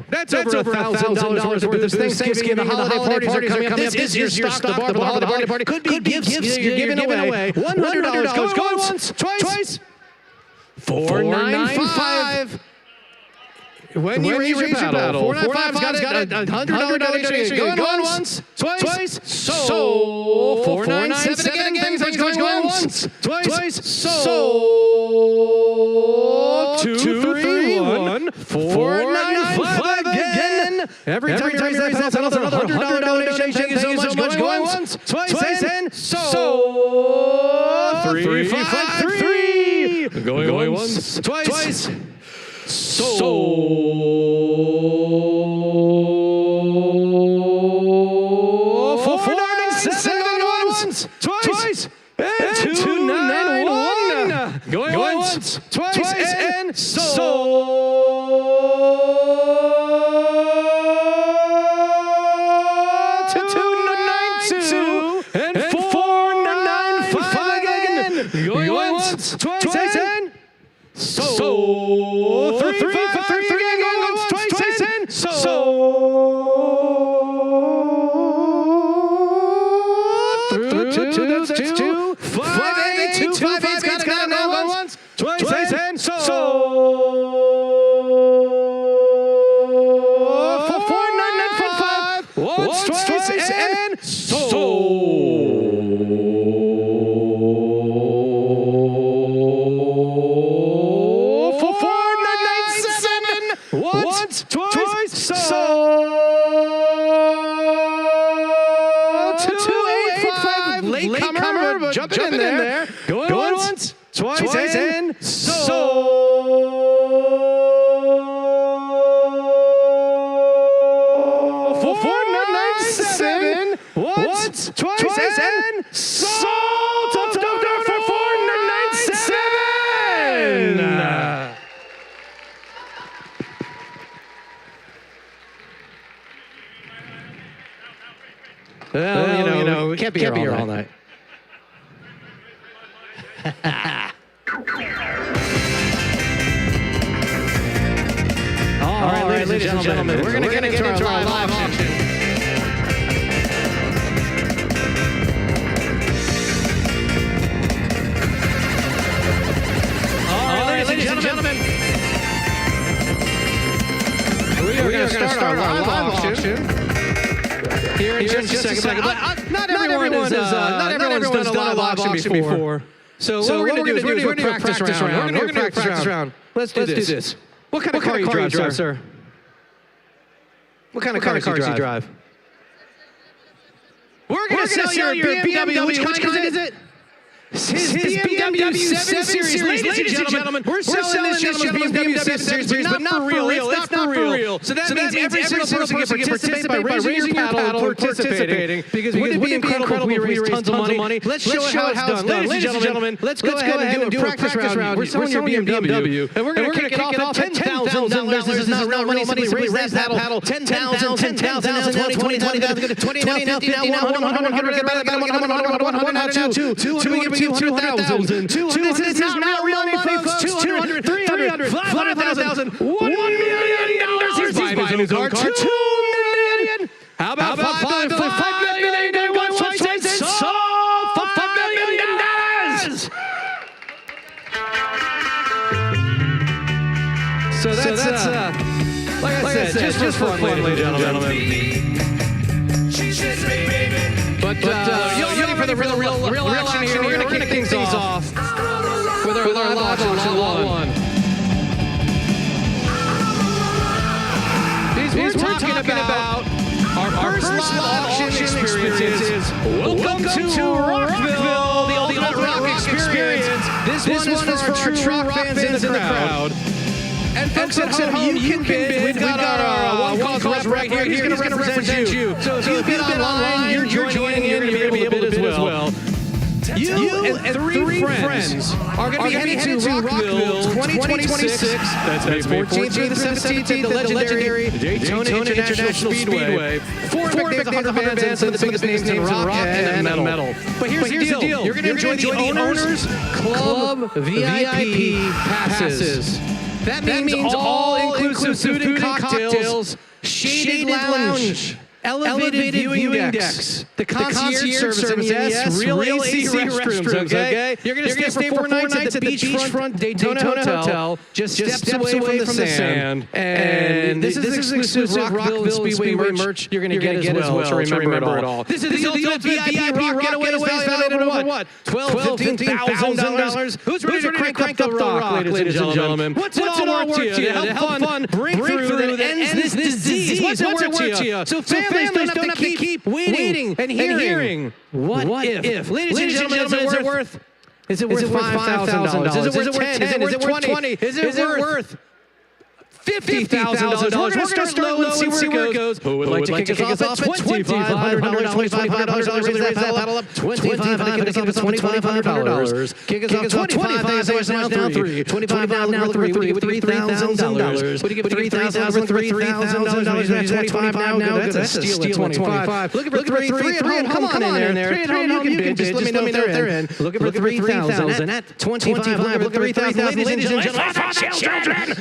that's over $1,000 worth of booze. Thanksgiving, the holiday parties are coming up. This is your stock, the bar, the holiday party. Could be gifts you're giving away. $100 going once, twice. $495. When you raise your paddle, 495's got a $100 donation. Going once, twice, so 497 again. Things going once, twice, so 2, 3, 1, 495 again. Every time you raise that paddle, it's another $100 donation. Thank you so much. Going once, twice, and so 353. Going once, twice. So 497 once, twice, and 291. Going once, twice, and so 292 and 495 again. Going once, twice, and so 353 again, once, twice, and so 2, 5, 8, 2, 5, 8's got to go once, twice, and so 495, once, twice, and so 497 once, twice, so 285. Latecomer, but jumping in there. Going once, twice, and so 497 once, twice, and so 497. Well, you know, we can't be here all night. All right, ladies and gentlemen, we're going to get into our live auction. All right, ladies and gentlemen, we are going to start our live auction. Here in just a second. But not everyone's done a live auction before. So what we're going to do is we're going to do a practice round. We're going to do a practice round. Let's do this. What kind of car you drive, sir? What kind of cars you drive? We're going to sell your BMW. Which kind is it? His BMW 7 Series. Ladies and gentlemen, we're selling this gentleman's BMW 7 Series, but not for real. It's not for real. So that means every single person can participate by raising your paddle and participating. Because wouldn't it be incredible if we raised tons of money? Let's show how it's done. Ladies and gentlemen, let's go ahead and do a practice round. We're selling your BMW, and we're going to kick it off at $10,000. This is not real money. Simply raise that paddle. 10,000, 10,000, 20, 20, 20, 50, now 100, 200,000. This is not real money, folks. 200, 300, 500,000, $1 million. He's buying his own car. $2 million. How about $5 million? Going once, twice, and sold for $5 million. So that's like I said, just for fun, ladies and gentlemen. But you ready for the real action here? We're going to kick things off with our live auction lot one. We're talking about our first live auction experiences. Welcome to Rockville, the ultimate rock experience. This one is for our true rock fans in the crowd. And folks at home, you can bid. We've got our one cause right here. He's going to represent you. So if you bid online, you're joining in, you're going to be able to bid as well. You and three friends are going to be heading to Rockville 2026. That's May 14th through the 17th at the legendary Daytona International Speedway. Four big 100 bands, some of the biggest names in rock and metal. But here's the deal. You're going to enjoy the Owners Club VIP passes. That means all-inclusive food and cocktails, shaded lounge, elevated viewing decks, the concierge service at MES, real AC restrooms, okay? You're going to stay for 4 nights at the beachfront Daytona Hotel, just steps away from the sand. And this is exclusive Rockville Speedway merch you're going to get as well, to remember it all. This is the ultimate VIP rock getaways valued over what? $12,000, $15,000. Who's ready to crank up the rock, ladies and gentlemen? What's it all worth to you? To help fund breakthrough that ends this disease. What's it worth to you? So families don't have to keep waiting and hearing. What if? Ladies and gentlemen, is it worth $5,000? Is it worth 10? Is it worth 20? Is it worth $50,000? We're going to start low and see where it goes. Who would like to kick us off at $2,500? $2,500. Raise that paddle up. $2,500. Kick us off at $2,500. Kick us off $2,500. Now 3. $2,500 now 3. Would you give $3,000? Would you give $3,000 for $3,000? $25 now. That's a steal at $25. Looking for 3 at home. Come on in there. 3 at home. You can bid. Just let me know if they're in. Looking for 3,000 at $25. Looking for 3,000. Ladies and gentlemen.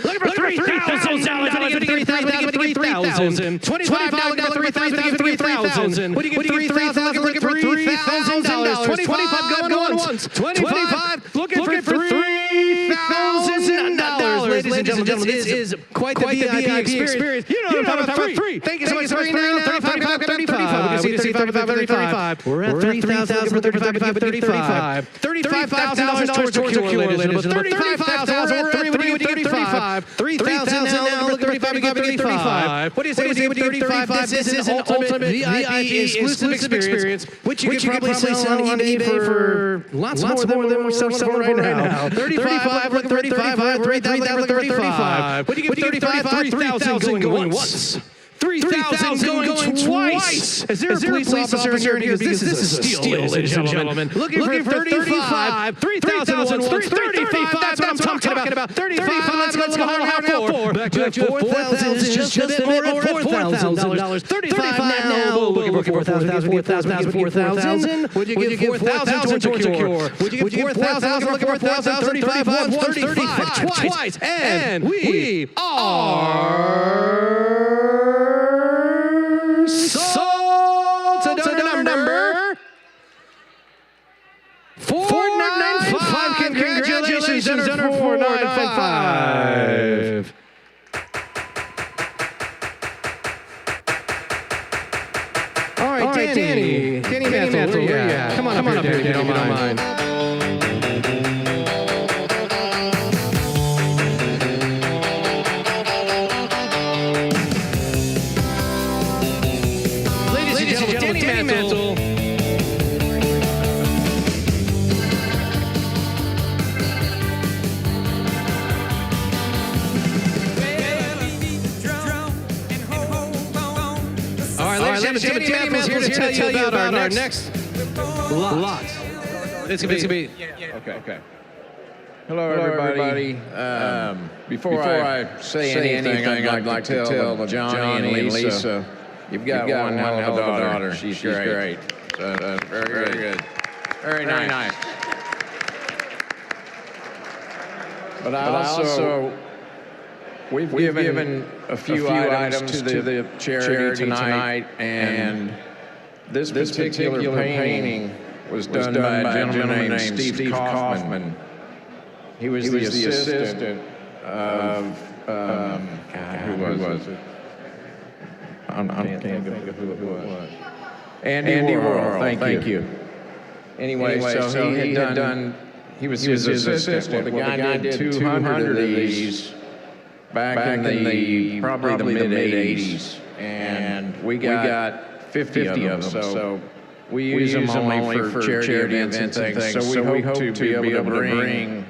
Looking for 3,000. $3,000. $25 $3,000. What do you get? $3,000. Looking for $3,000. 25 going once. 25 looking for $3,000. Ladies and gentlemen, this is quite the VIP experience. You know what I'm talking about. 3. Thank you so much. 35. We can see 35. We're at 3,000 for 35. $35,000 towards your cure, ladies and gentlemen. $35,000. We're at 3. What do you get? 35. $3,000 now. Look at 35. What do you say? 35. This is an ultimate VIP exclusive experience, which you can probably sell on eBay for lots more than we're selling for right now. 35. Look at 35. 35. What do you get? 3,000 going once. 3,000 going twice. Is there a police officer in here? Because this is a steal, ladies and gentlemen. Looking for 35. 3,000 once. 35. That's what I'm talking about. 35. Let's go now. 4. Back to 4,000. Just a bit more at $4,000. 35 now. Looking for 4,000. 4,000. Would you give 4,000 towards a cure? Would you give 4,000? Looking for 4,000. 35 once. 35 twice. And we are sold to number 495. Congratulations, Jennifer. 495. All right, Danny Mantle, where you at? Come on up here, Danny, if you don't mind. Danny Mantle. All right, ladies and gentlemen, Danny Mantle's here to tell you about our next lot. It's going to be... Okay. Hello, everybody. Before I say anything, I'd like to tell Johnny and Lisa, you've got one hell of a daughter. She's great. Very good. Very nice. But I also, we've given a few items to the charity tonight, and this particular painting was done by a gentleman named Steve Kaufman. He was the assistant of, who was it? I can't think of who it was. Andy Warhol, thank you. Anyway, so he had done, he was his assistant. The guy did 200 of these back in the probably the mid-'80s. And we got 50 of them. So we use them only for charity events and things. So we hope to be able to bring,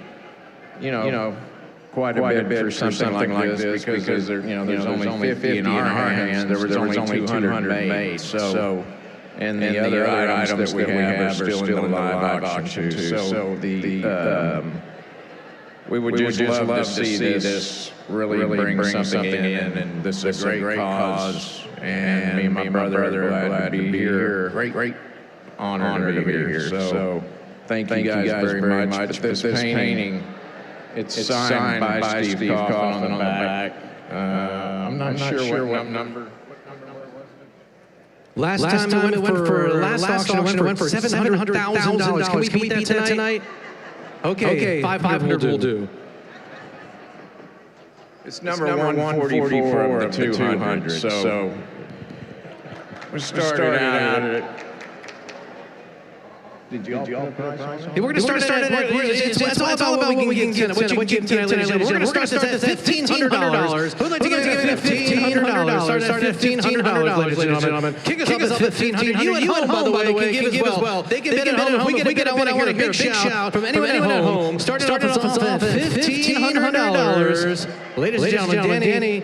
quite a bit for something like this because there, there's only 50 in our hands. There was only 200 made. So, and the other items that we have are still in the live auction too. So we would just love to see this really bring something in, and this is a great cause. And me and my brother are glad to be here. Great honor to be here. So thank you guys very much. This painting, it's signed by Steve Coffin on the back. I'm not sure what number. Last time it went for $700,000. Can we beat that tonight? Okay, 500 will do. It's number 144 of the 200. So we started out at. Did you all put a price on it? We're going to start at it's all about what we can get tonight. What you can get tonight. We're going to start this at $1,500. Who'd like to give $1,500? Start at $1,500, ladies and gentlemen. Kick us off at $1,500. You at home, by the way, can give as well. They can bid at home. If we get I want to hear a big shout from anyone at home. Starting off at $1,500. Ladies and gentlemen, Danny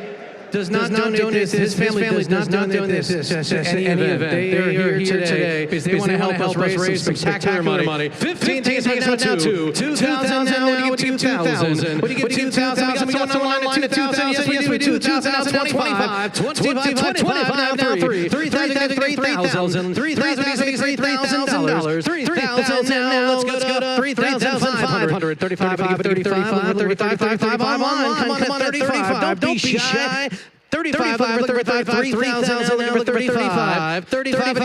does not donate this. His family does not donate this to any event. They are here today because they want to help us raise some spectacular money. 15 tickets now to 2,000 now. What do you give 2,000? What do you give 2,000? We got someone online to 2,000. Yes, we do. 2,000 now 25. 25 now 3. 3,000. 3,000. 3,000. 3,000 now. Let's go to 3,500. 35. 35 online. Come on, 35. Don't be shy. 35 over 35, 3,000 now, over 35. 35,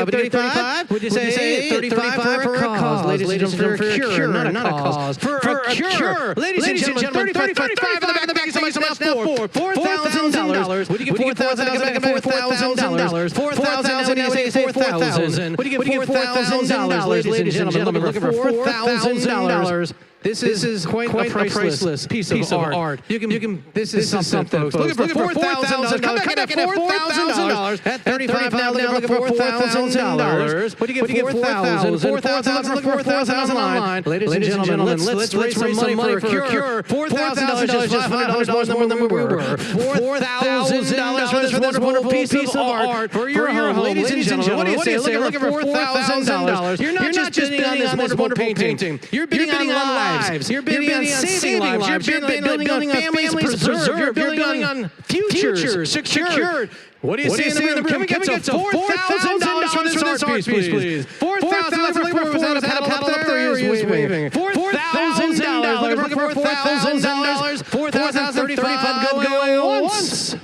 35. Would you say 35 for a cause? Ladies and gentlemen, for a cure, not a cause. For a cure. Ladies and gentlemen, 35 in the back, so much now for $4,000. Would you give $4,000? $4,000. 4,000, you say 4,000. Would you give $4,000? Ladies and gentlemen, looking for $4,000. This is quite a priceless piece of art. This is something, folks. Looking for $4,000. Come back at $4,000. At 35 now, looking for $4,000. What do you get? 4,000. 4,000. Looking for 4,000 online. Ladies and gentlemen, let's raise some money for a cure. $4,000 just $500 more than we were. $4,000 for this wonderful piece of art for your home. Ladies and gentlemen, what do you say? Looking for $4,000. You're not just bidding on this wonderful painting. You're bidding on lives. You're bidding on saving lives. You're building on families preserved. You're building on futures secured. What do you say in the room? Can we get to $4,000 for this art piece, please? $4,000. Looking for $4,000. Had a paddle up there, or he was waving. $4,000. Looking for $4,000. 4,035 going once.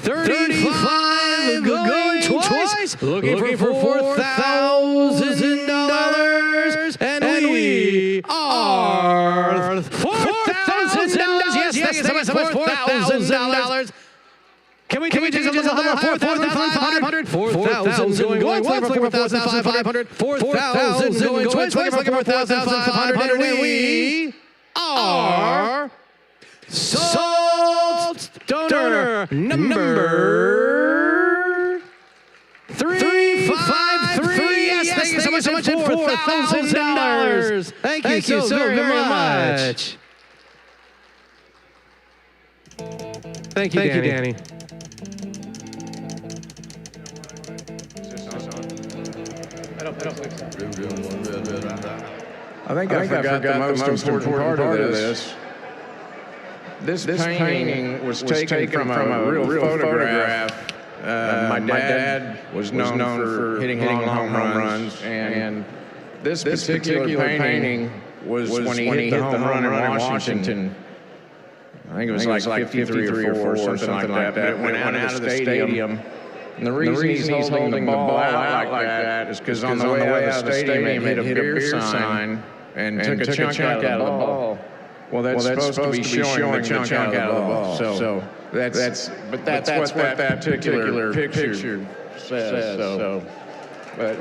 35 going twice. Looking for $4,000. And we are $4,000. Yes, $4,000. Can we just a little higher? 4,500. 4,000 going once. Looking for 4,500. 4,000 going twice. Looking for 4,500. And we are Salt Donor number 353. Yes, thank you so much for $4,000. Thank you so very much. Thank you, Danny. I think I forgot the most important part of this. This painting was taken from a real photograph. My dad was known for hitting long home runs, and this particular painting was when he hit the home run in Washington. I think it was like 53 or 4, something like that. But it went out of the stadium. And the reason he's holding the ball out like that is because on the way out of the stadium, he hit a beer sign and took a chunk out of the ball. Well, that's supposed to be showing the chunk out of the ball. So that's what that particular picture says. But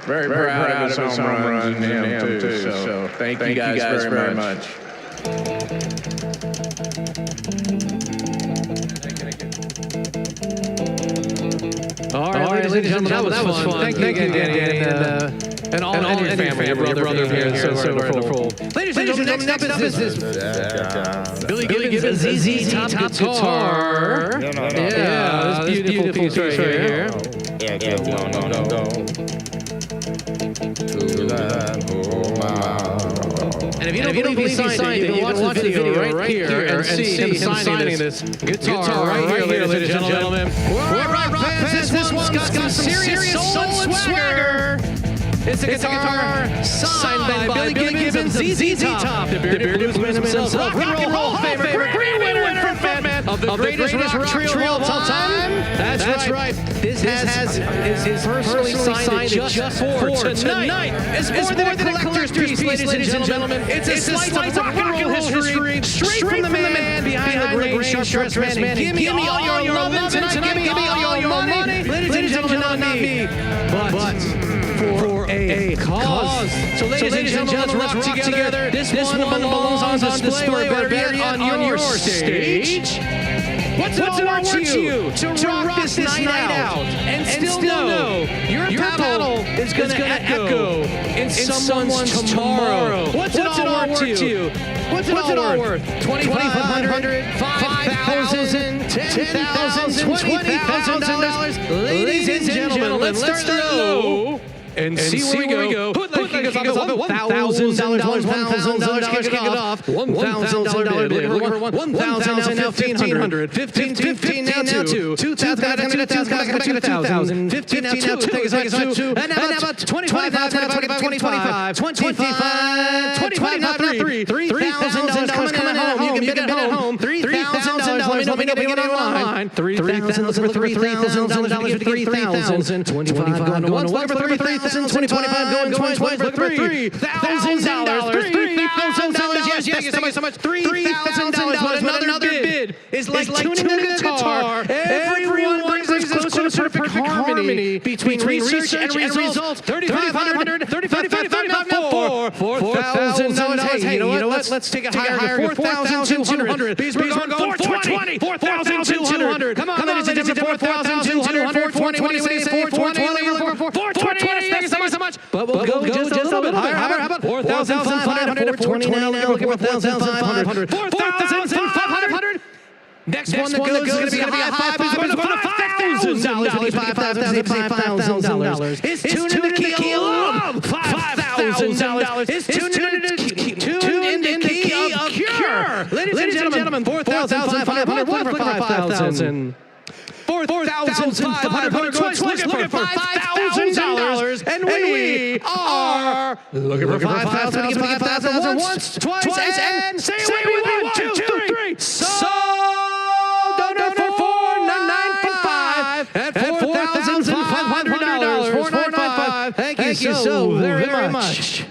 very proud of his home runs and him too. So thank you guys very much. All right, ladies and gentlemen, that was fun. Thank you again, Danny. And all your family, your brother here, so wonderful. Ladies and gentlemen, next up is Billy Gibbons' ZZ Top guitar. Yeah, this beautiful piece right here. And if you don't believe he signed it, you can watch the video right here and see him signing this guitar right here, ladies and gentlemen. We're rock fans. This one's got some serious soul and swagger. It's a guitar signed by Billy Gibbons of ZZ Top, the bearded bluesman himself, rock and roll Hall of Famer, Grammy winner and frontman of the greatest rock trio of all time. That's right. This is personally signed just for tonight. It's more than a collector's piece, ladies and gentlemen. It's a slice of rock and roll history, straight from the man behind the green sharp-dressed man. Give me all your love tonight. Give me all your money. Ladies and gentlemen, not me, but for a cause. So ladies and gentlemen, let's rock together. This one belongs on display or better yet on your stage. What's it all to you to rock this night out and still know your paddle is going to echo in someone's tomorrow? What's it all worth to you? What's it all worth? $2,500, $5,000, $10,000, $20,000. Ladies and gentlemen, let's start low and see where we go. Put us off at $1,000, $1,000, kick it off. $1,000 bid. Looking for $1,000, now $1,500. $1,500 now $2,000. $2,000, come back to $2,000. $15,000 now $2,000. Take us back to and now about $25,000, $25,000 now $3,000. $3,000 coming home. You can bid at home. $3,000. Let me know if you get online. $3,000. Looking for $3,000. $3,000. $25 going to once. Looking for $3,000. $25 going twice. Looking for $3,000. $3,000. Yes. Thank you so much. $3,000. Another bid is like tuning a guitar. Everyone brings us closer to perfect harmony between research and results. $3,500. $3,500. $4,000. Hey, you know what? Let's take it higher. $4,200. Because we're going $420. $4,200. Come on, ladies and gentlemen. $4,200. $420. Thank you so much. But we'll go just a little bit higher. How about $4,500? $420 now. Looking for $4,500. $4,500. Next one that goes is going to be a high five. Is going to $5,000. $5,000. It's tuned in the key of love. $5,000. It's tuned in the key of cure. Ladies and gentlemen, $4,500. Looking for $5,000. $4,500. Looking for $5,000. And we are looking for $5,000. Give me $5,000 once, twice, and say it with me. 1, 2, 3. So donate for $4,995 at $4,500. $4,995. Thank you so very much.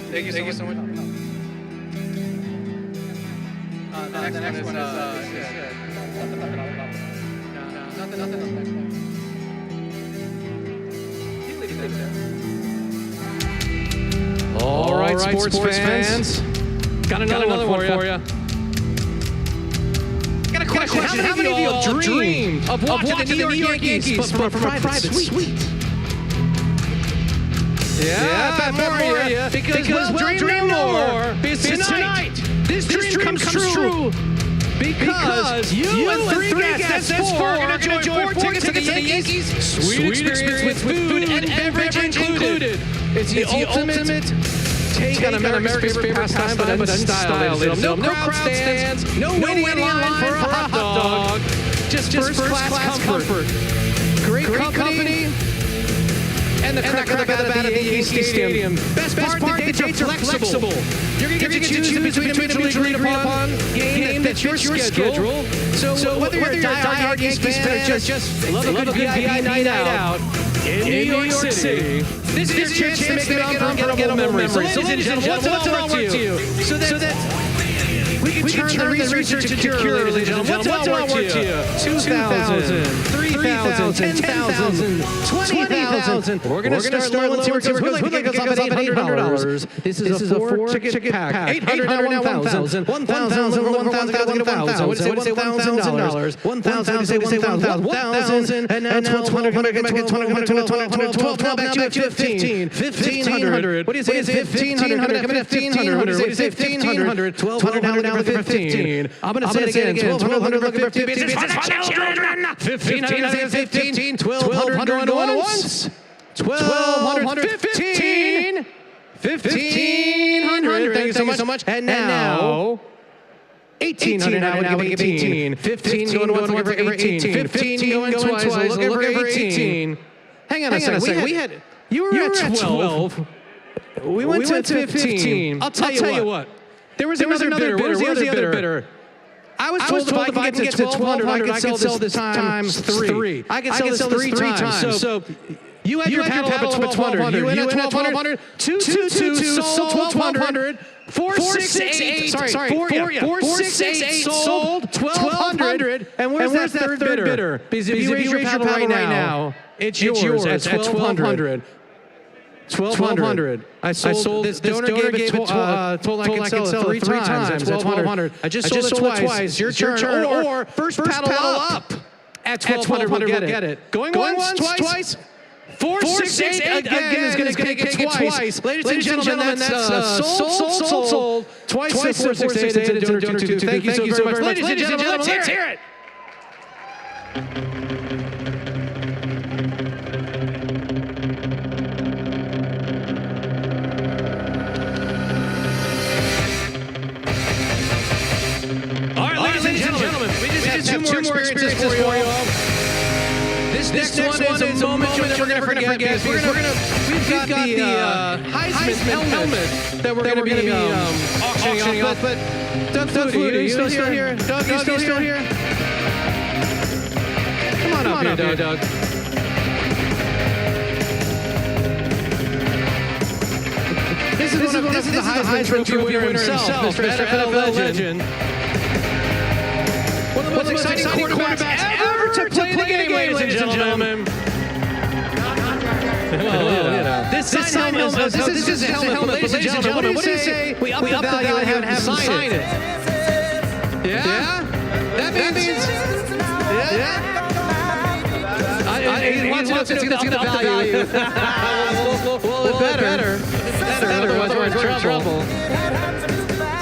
Thank you so much. The next one is All right, sports fans. Got another one for you. Got a question. How many of you all dreamed of watching the New York Yankees from a private suite? Yeah, for you. Because dream no more. Because tonight, this dream comes true. Because you and three guests, that's four, are going to enjoy 4 tickets to the Yankees. Sweet experience with food and beverage included. It's the ultimate take on America's favorite pastime, but in style. No crowd stands, no waiting in line for a hot dog. Just first-class comfort. Great company. And the crack of the bat at the Yankee Stadium. Best part, the dates are flexible. You're going to get to choose between a mutually agreed upon game that fits your schedule. So whether you're a die-hard Yankees fan or just love a good VIP night out in New York City, this is your chance to make an unforgettable memory. So ladies and gentlemen, what's it all worth to you? So that We can turn the research into cure, ladies and gentlemen. What's all worth to you? 2,000, 3,000, 10,000, 20,000. We're going to start low and see where it goes. We'd like to get us up at $800. This is a 4-ticket pack. 800 now 1,000. 1,000 over 1,000. 1,000. What do you say? $1,000. 1,000. Say 1,000. 1,000. And now 1,200. Come back at 1,200. 12. Now back to 15. 1,500. What do you say? 1,500. Come back at 1,500. What do you say? 1,500. 1,200. Now looking for 15. I'm going to say it again. 1,200 looking for 15. It's for the children. 1,500. 15. 1,200 going once. 1,215. 1,500. Thank you so much. And now 1,800. Now we're giving 18. 15 going once. Looking for 18. 15 going twice. Looking for 18. Hang on a second. You were at 12. We went to 15. I'll tell you what. There was another bidder. Where's the other bidder? I was told if I can get to 1,200, I could sell this times 3. I could sell this 3 times. So you had your paddle up at 1,200. You went at 1,200. 222 sold 1,200. 468. Sorry. 468 sold 1,200. And where's that third bidder? Because if you raise your paddle right now, it's yours at 1,200. 1,200. I sold this donor gave it told I could sell it 3 times at 1,200. I just sold it twice. Your turn. Or first paddle up at 1,200. We'll get it. Going once, twice. 468 again is going to take it twice. Ladies and gentlemen, that's sold. Twice 468 at donor 222. Thank you so very much. Ladies and gentlemen, let's hear it. Two more experiences for you all. This next one is a moment you're never going to forget. We've got the Heisman helmet that we're going to be auctioning off. But Doug Flutie, you still here? Doug, you still here? Come on up here, Doug. This is the Heisman Trophy winner himself, Mr. NFL legend. One of the most exciting quarterbacks ever to play the game, ladies and gentlemen. This is just a helmet, ladies and gentlemen. What do you say we up the value and have him sign it? Yeah? That means... Yeah? He wants to up the value. Well, it better. Otherwise, we're in trouble.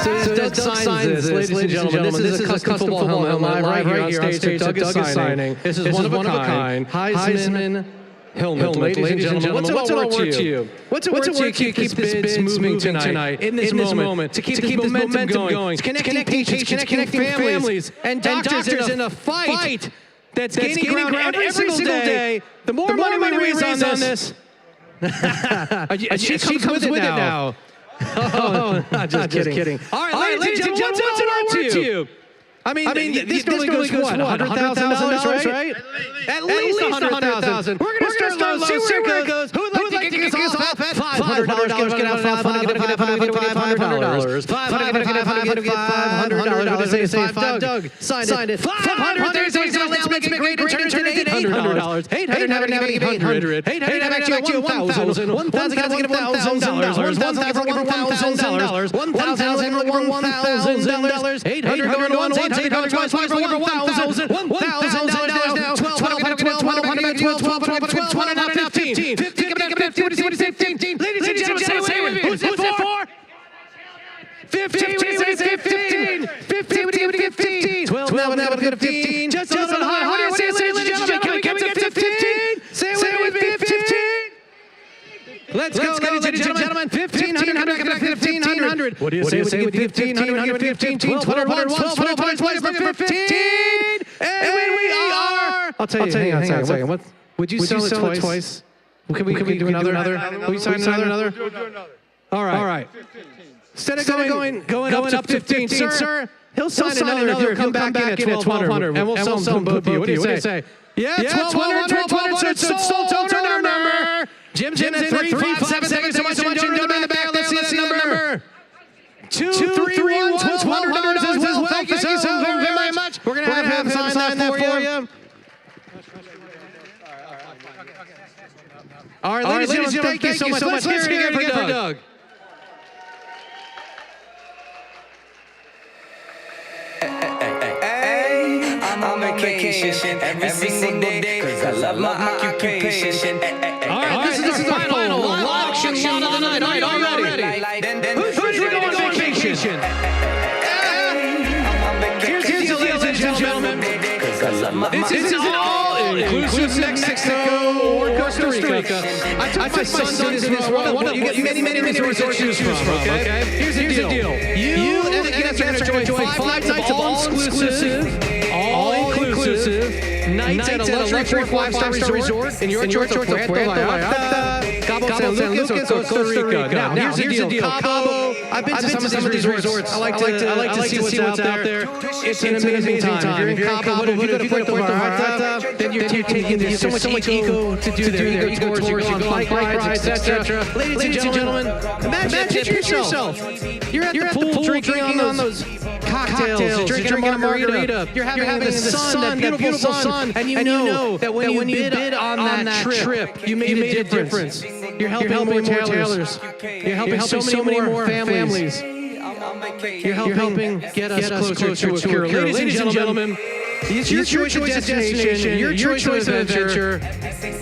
So Doug signs this, ladies and gentlemen. This is a custom football helmet live right here on stage. Doug is signing. This is one of a kind. Heisman helmet, ladies and gentlemen. What's it all worth to you? What's it worth to you to keep this bids moving tonight, in this moment, to keep this momentum going, connecting patients, connecting families, and doctors in a fight that's gaining ground every single day. The more money we raise on this, she comes with it now. Oh, just kidding. All right, ladies and gentlemen, what's it all worth to you? I mean, this really goes what? $100,000, right? At least $100,000. We're going to start low, see where it goes. Who would like to kick us off at $500? Get out $500. $500. Say $5. Doug signed it. $500. Let's make it great. Turn it $800. $800. Now give $800. $800. Back to $1,000. $1,000. Give $1,000. $1,000. $1,000. $1,000. $800 going once. $800 twice. $1,000. $1,000 now. $1,200. $1,200. $15. What do you say? 15. Ladies and gentlemen, say with me. Who's it for? 15. What do you say? 15. 15. What do you get? 15. 12. Now we get 15. Just a little higher. What do you say, ladies and gentlemen? Can we get to 15? Say with me. 15. Let's go, ladies and gentlemen. 1,500. What do you say? 1,500. 15. 1,200. Twice for 15. And we are. I'll tell you. Hang on a second. What? Would you sell it twice? Can we do another? Will you sign another? All right. Instead of going up to 15, sir, he'll sign another. He'll come back in at 1,200, and we'll sell them both to you. What do you say? Yeah, 1,200. Sold. Donor number. Jim's in at 357. Thank you so much. Donor in the back. Let's see that number. 231. $1,200 is All right, ladies and gentlemen, thank you so much. Let's hear it again for Doug. I'm on vacation every single day, cause I love my occupation. All right, this is our final live auction lot of the night already. Who's ready to go on vacation? Here's the deal, ladies and gentlemen. This is an all-inclusive Mexico or Costa Rica. I took my sons to this one. You get many resorts to choose from, okay? Here's the deal. You and the guests are going to enjoy 5 nights of all-inclusive nights at a luxury 5-star resort in your choice of Puerto Vallarta, Cabo San Lucas, or Costa Rica. Now, here's the deal. Cabo, I've been to some of these resorts. I like to see what's out there. It's an amazing time. If you're in Cabo, if you go to Puerto Vallarta, then you're taking so much eco to do there. Eco tours, you go on bike rides, etc. Ladies and gentlemen, imagine yourself. You're at the pool drinking on those cocktails, drinking a margarita. You're having the sun, that beautiful sun, and you know that when you bid on that trip, you made a difference. You're helping more tailors. You're helping so many more families. You're helping get us closer to a cure. Ladies and gentlemen, it's your choice of destination, your choice of adventure,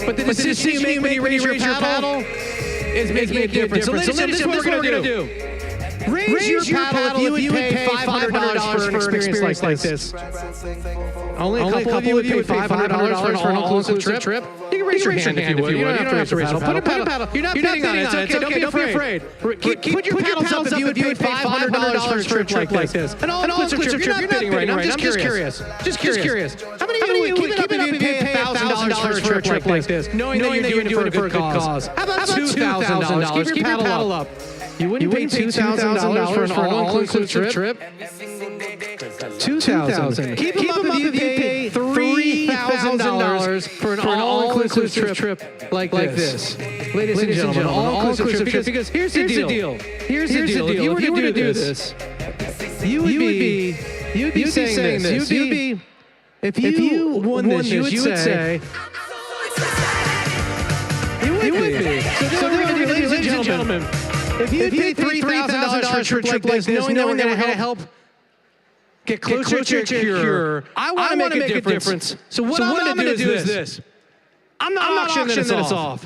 but the decision you make when you raise your paddle is making a difference. So ladies and gentlemen, this is what we're going to do. Raise your paddle if you would pay $500 for an experience like this. Only a couple of you would pay $500 for an all-inclusive trip. You can raise your hand if you would. You don't have to raise your paddle. Put a paddle. You're not bidding on it. It's okay. Don't be afraid. Put your paddles up if you would pay $500 for a trip like this. An all-inclusive trip. You're not bidding right now. I'm just curious. Just curious. How many of you would keep it up if you pay $1,000 for a trip like this, knowing that you're doing it for a good cause? How about $2,000? Keep your paddle up. You wouldn't pay $2,000 for an all-inclusive trip? $2,000. Keep them up if you pay $3,000 for an all-inclusive trip like this. Ladies and gentlemen, all-inclusive trip. Because here's the deal. Here's the deal. If you were to do this, you would be saying this. If you won this, you would say. You would be. So ladies and gentlemen, if you paid $3,000 for a trip like this, knowing that we're going to help get closer to your cure, I want to make a difference. So what I'm going to do is this. I'm not auctioning this off.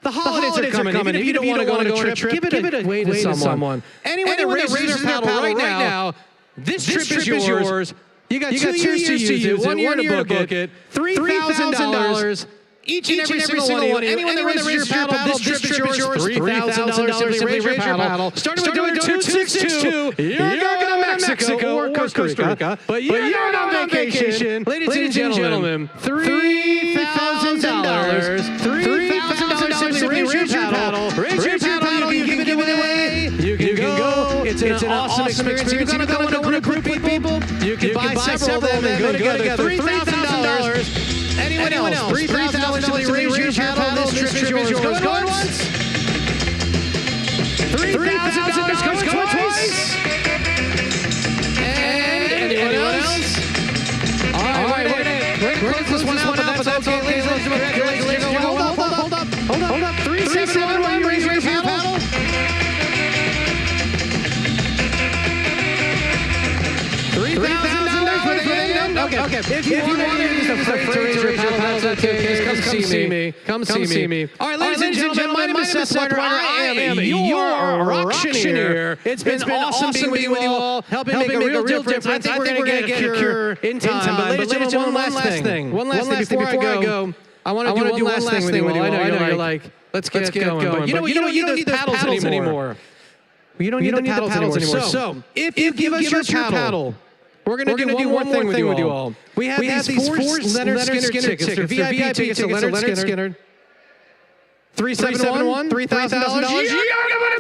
The holidays are coming. Even if you don't want to go on a trip, give it away to someone. Anyone that raises their paddle right now, this trip is yours. You got 2 years to use it, 1 year to book it, $3,000. Each and every single one of you. Anyone that raises your paddle, this trip is yours. $3,000. Simply raise your paddle. Starting with going 262. You're going to Mexico or Costa Rica, but you're not on vacation. Ladies and gentlemen, $3,000. $3,000. Simply raise your paddle. Raise your paddle. You can give it away. You can go. It's an awesome experience. You're going to go in a group of people. You can buy several of them and go together. $3,000. Anyone else? $3,000. Raise your paddle. This trip is yours. Going once. $3,000. Going twice. And anyone else? All right, we're going to close this one out, but that's okay. Ladies and gentlemen, hold up. 371. Raise your paddle. $3,000. Okay. If you want to use the phrase to raise your paddle, that's okay. Come see me. All right, ladies and gentlemen, my name is Seth Pointer. I am your auctioneer. It's been awesome being with you all, helping make a real difference. I think we're going to get a cure in time. But ladies and gentlemen, one last thing. Before I go, I want to do one last thing with you all. I know you're like, let's get going. But you know what? You don't need those paddles anymore. You don't need the paddles anymore. So if you give us your paddle, we're going to do one more thing with you all. We have these four Leonard Skinner tickets. They're VIP tickets to Leonard Skinner. 371, $3,000.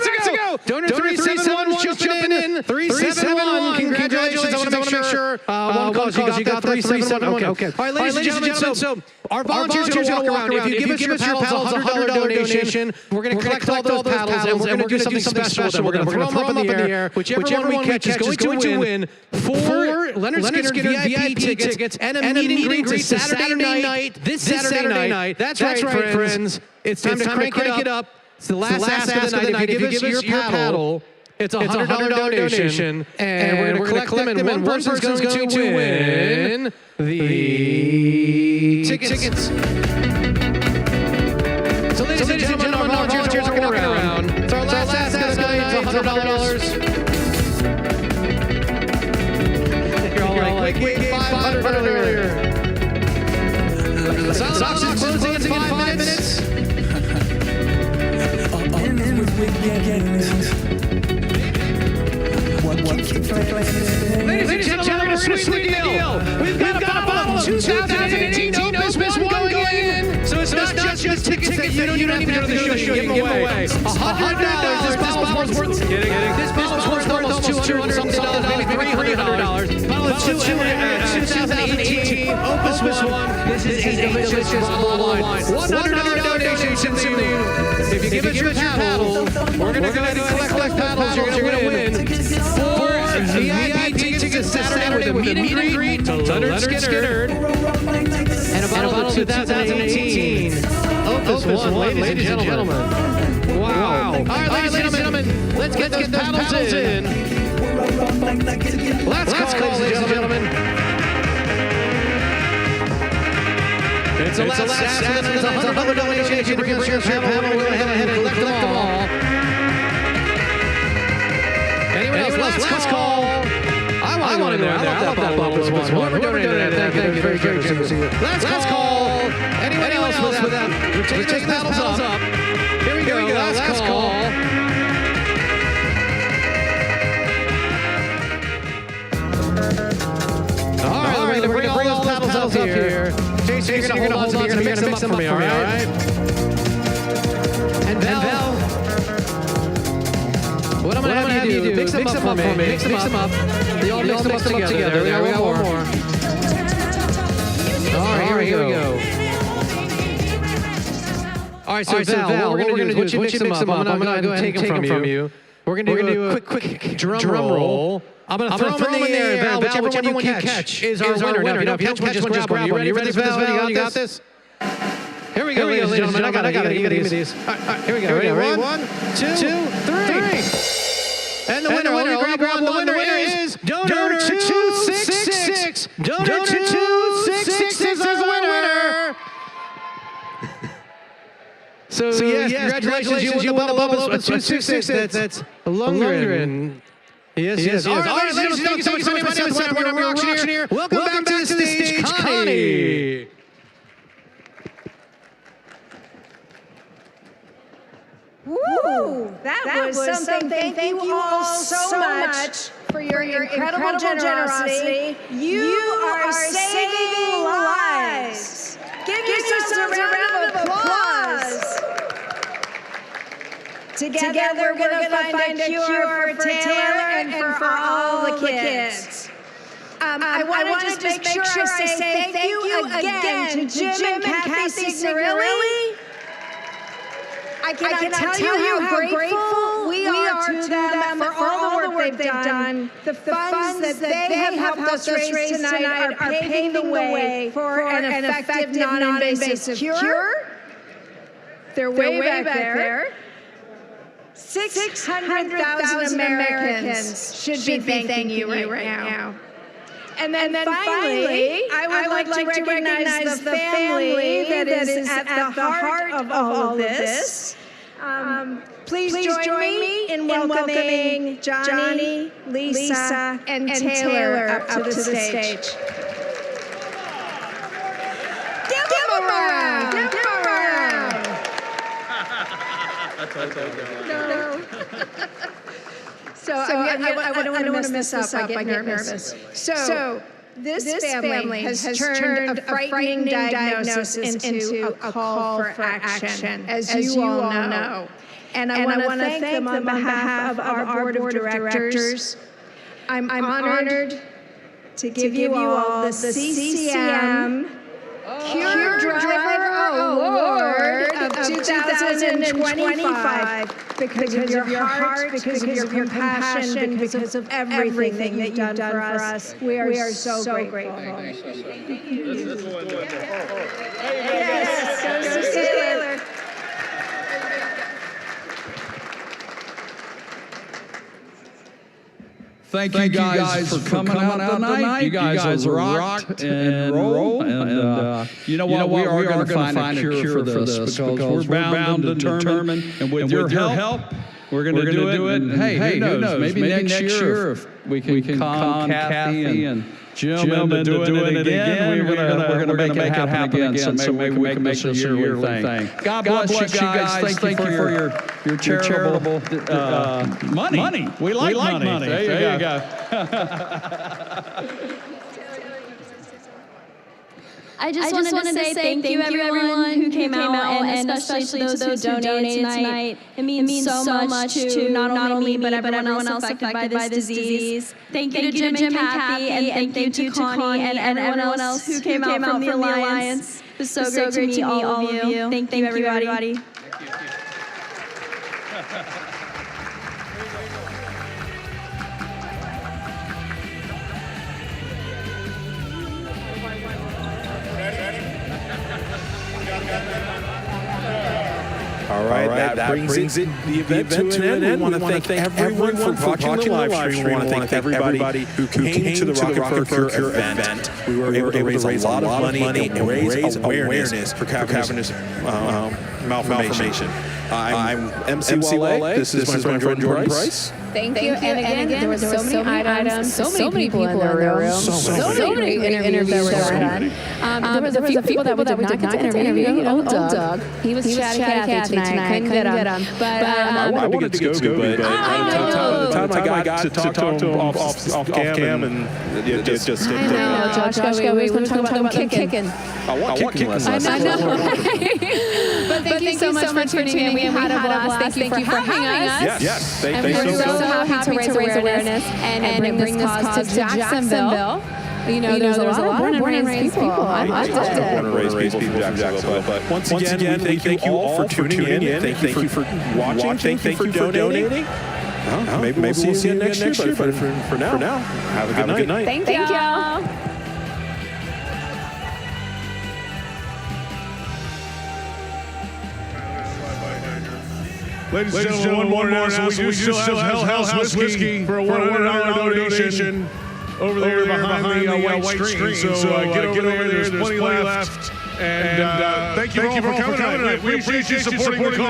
Let's go. Donor 371 jumping in. 371. Congratulations. I want to make sure. One call. You got that 371. 7-1. Okay. All right, ladies and gentlemen, so our volunteers are going to walk around. If you give us your paddles, $100 donation, we're going to collect all those paddles, and we're going to do something special. We're going to throw them up in the air. Whichever one we catch is going to win 4 Leonard Skinner VIP tickets and a meet and greet Saturday night. This Saturday night. That's right, friends. It's time to crank it up. It's the last ask of the night. If you give us your paddle, it's a $100 donation, and we're going to collect them, and one person's going to win the tickets. So, ladies and gentlemen, our volunteers are walking around. It's our last ask of the night. It's $100. You're all like, we gave 500 earlier. The silent auction is closing in 5 minutes. Ladies and gentlemen, sweet deal. We've got a bottle of 2018 Opus One going in. So it's not just tickets that you don't even have to go to the show. You give them away. $100. This bottle's worth. This bottle's worth almost $200, maybe $300. Bottle of 2018 Opus One. This is a delicious bottle of wine. $100 donation to you. If you give us your paddle, we're going to go ahead and collect paddles. You're going to win 4 VIP tickets Saturday with a meet and greet to Leonard Skinner and a bottle of 2018 Opus One, ladies and gentlemen. Wow. All right, ladies and gentlemen, let's get those paddles in. Let's call, ladies and gentlemen. It's a last ask. It's a $100 donation. Bring us your paddle. We'll go ahead and collect them all. Anyone else? Last call. I want to go in there. I love that bottle of Opus One. Whoever donated that, thank you. Very generous of you. Last call. Anyone else with that? We're taking those paddles up. Here we go. Last call. All right, we're going to bring all those paddles up here. Jason, you're going to hold on to them. You're going to mix them up for me, all right? And Val, what I'm going to have you do, mix them up for me. Mix them up. They all mix them up together. There we go, one more. All right, here we go. All right, so Val, what we're going to do is once you mix them up, I'm going to go ahead and take them from you. We're going to do a quick drum roll. I'm going to throw them in the air, Val. Whichever one you catch is our winner. Now, if you don't catch one, just grab one. You ready for this, Val? You got this? Here we go, ladies and gentlemen. I got it. Give me these. All right, here we go. Ready? 1, 2, 3. And the winner, grab one. The winner is Donor 266. Donor 266 is our winner. So yes, congratulations. You won the bottle of Opus 266. That's Lundgren. Yes. All right, ladies and gentlemen, thank you so much. My name is Seth Warner. I'm your auctioneer. Welcome back to the stage, Connie. Woo! That was something. Thank you all so much for your incredible generosity. You are saving lives. Give yourselves a round of applause. Together, we're going to find a cure for Taylor and for all the kids. I want to just make sure I say thank you again to Jim and Kathy Cirilli. I cannot tell you how grateful we are to them for all the work they've done. The funds that they have helped us raise tonight are paving the way for an effective, non-invasive cure. They're way back there. 600,000 Americans should be thanking you right now. And then finally, I would like to recognize the family that is at the heart of all of this. Please join me in welcoming Johnny, Lisa, and Taylor up to the stage. Give them a round. Give them a round. No. So I don't want to mess this up. I get nervous. So this family has turned a frightening diagnosis into a call for action, as you all know. And I want to thank them on behalf of our board of directors. I'm honored to give you all the CCM Cure Driver Award of 2025 because of your heart, because of your compassion, because of everything that you've done for us. We are so grateful. Yes, goes to Taylor. Thank you guys for coming out tonight. You guys rocked and rolled. And you know what? We are going to find a cure for this because we're bound and determined. And with your help, we're going to do it. And hey, who knows? Maybe next year if we can con Kathy and Jim into doing it again, we're going to make it happen again. So maybe we can make this a yearly thing. God bless you guys. Thank you for your charitable money. We like money. There you go. I just wanted to say thank you everyone who came out, and especially to those who donated tonight. It means so much to not only me, but everyone else affected by this disease. Thank you to Jim and Kathy, and thank you to Connie and everyone else who came out from the Alliance. It was so great to meet all of you. Thank you, everybody. All right, that brings the event to an end. We want to thank everyone for watching the live stream. We want to thank everybody who came to the Rocket for a Cure event. We were able to raise a lot of money and raise awareness for cavernous malformation. I'm MC Wale. This is my friend Jordan Price. Thank you. And again, there were so many items, so many people in the room, so many interviews that were done. There was a few people that we did not get to interview. Old Doug. He was chatty Cathy tonight. Couldn't get him. But I wanted to get to go, but by the time I got to talk to him off cam, and it just I know, Josh, we were talking about them kicking. I want kicking lessons. I know. But thank you so much for tuning in. We had a blast. Thank you for having us. Yes. And we're so happy to raise awareness and bring this cause to Jacksonville. You know, there's a lot of born and raised people. I loved it. Born and raised people from Jacksonville. But once again, we thank you all for tuning in. Thank you for watching. Thank you for donating. Maybe we'll see you again next year. But for now, have a good night. Thank you. Ladies and gentlemen, one more now. We still have Hell House Whiskey for a $100 donation over there behind the white screen. So get over there. There's plenty left. And thank you all for coming tonight. We appreciate you supporting the cause.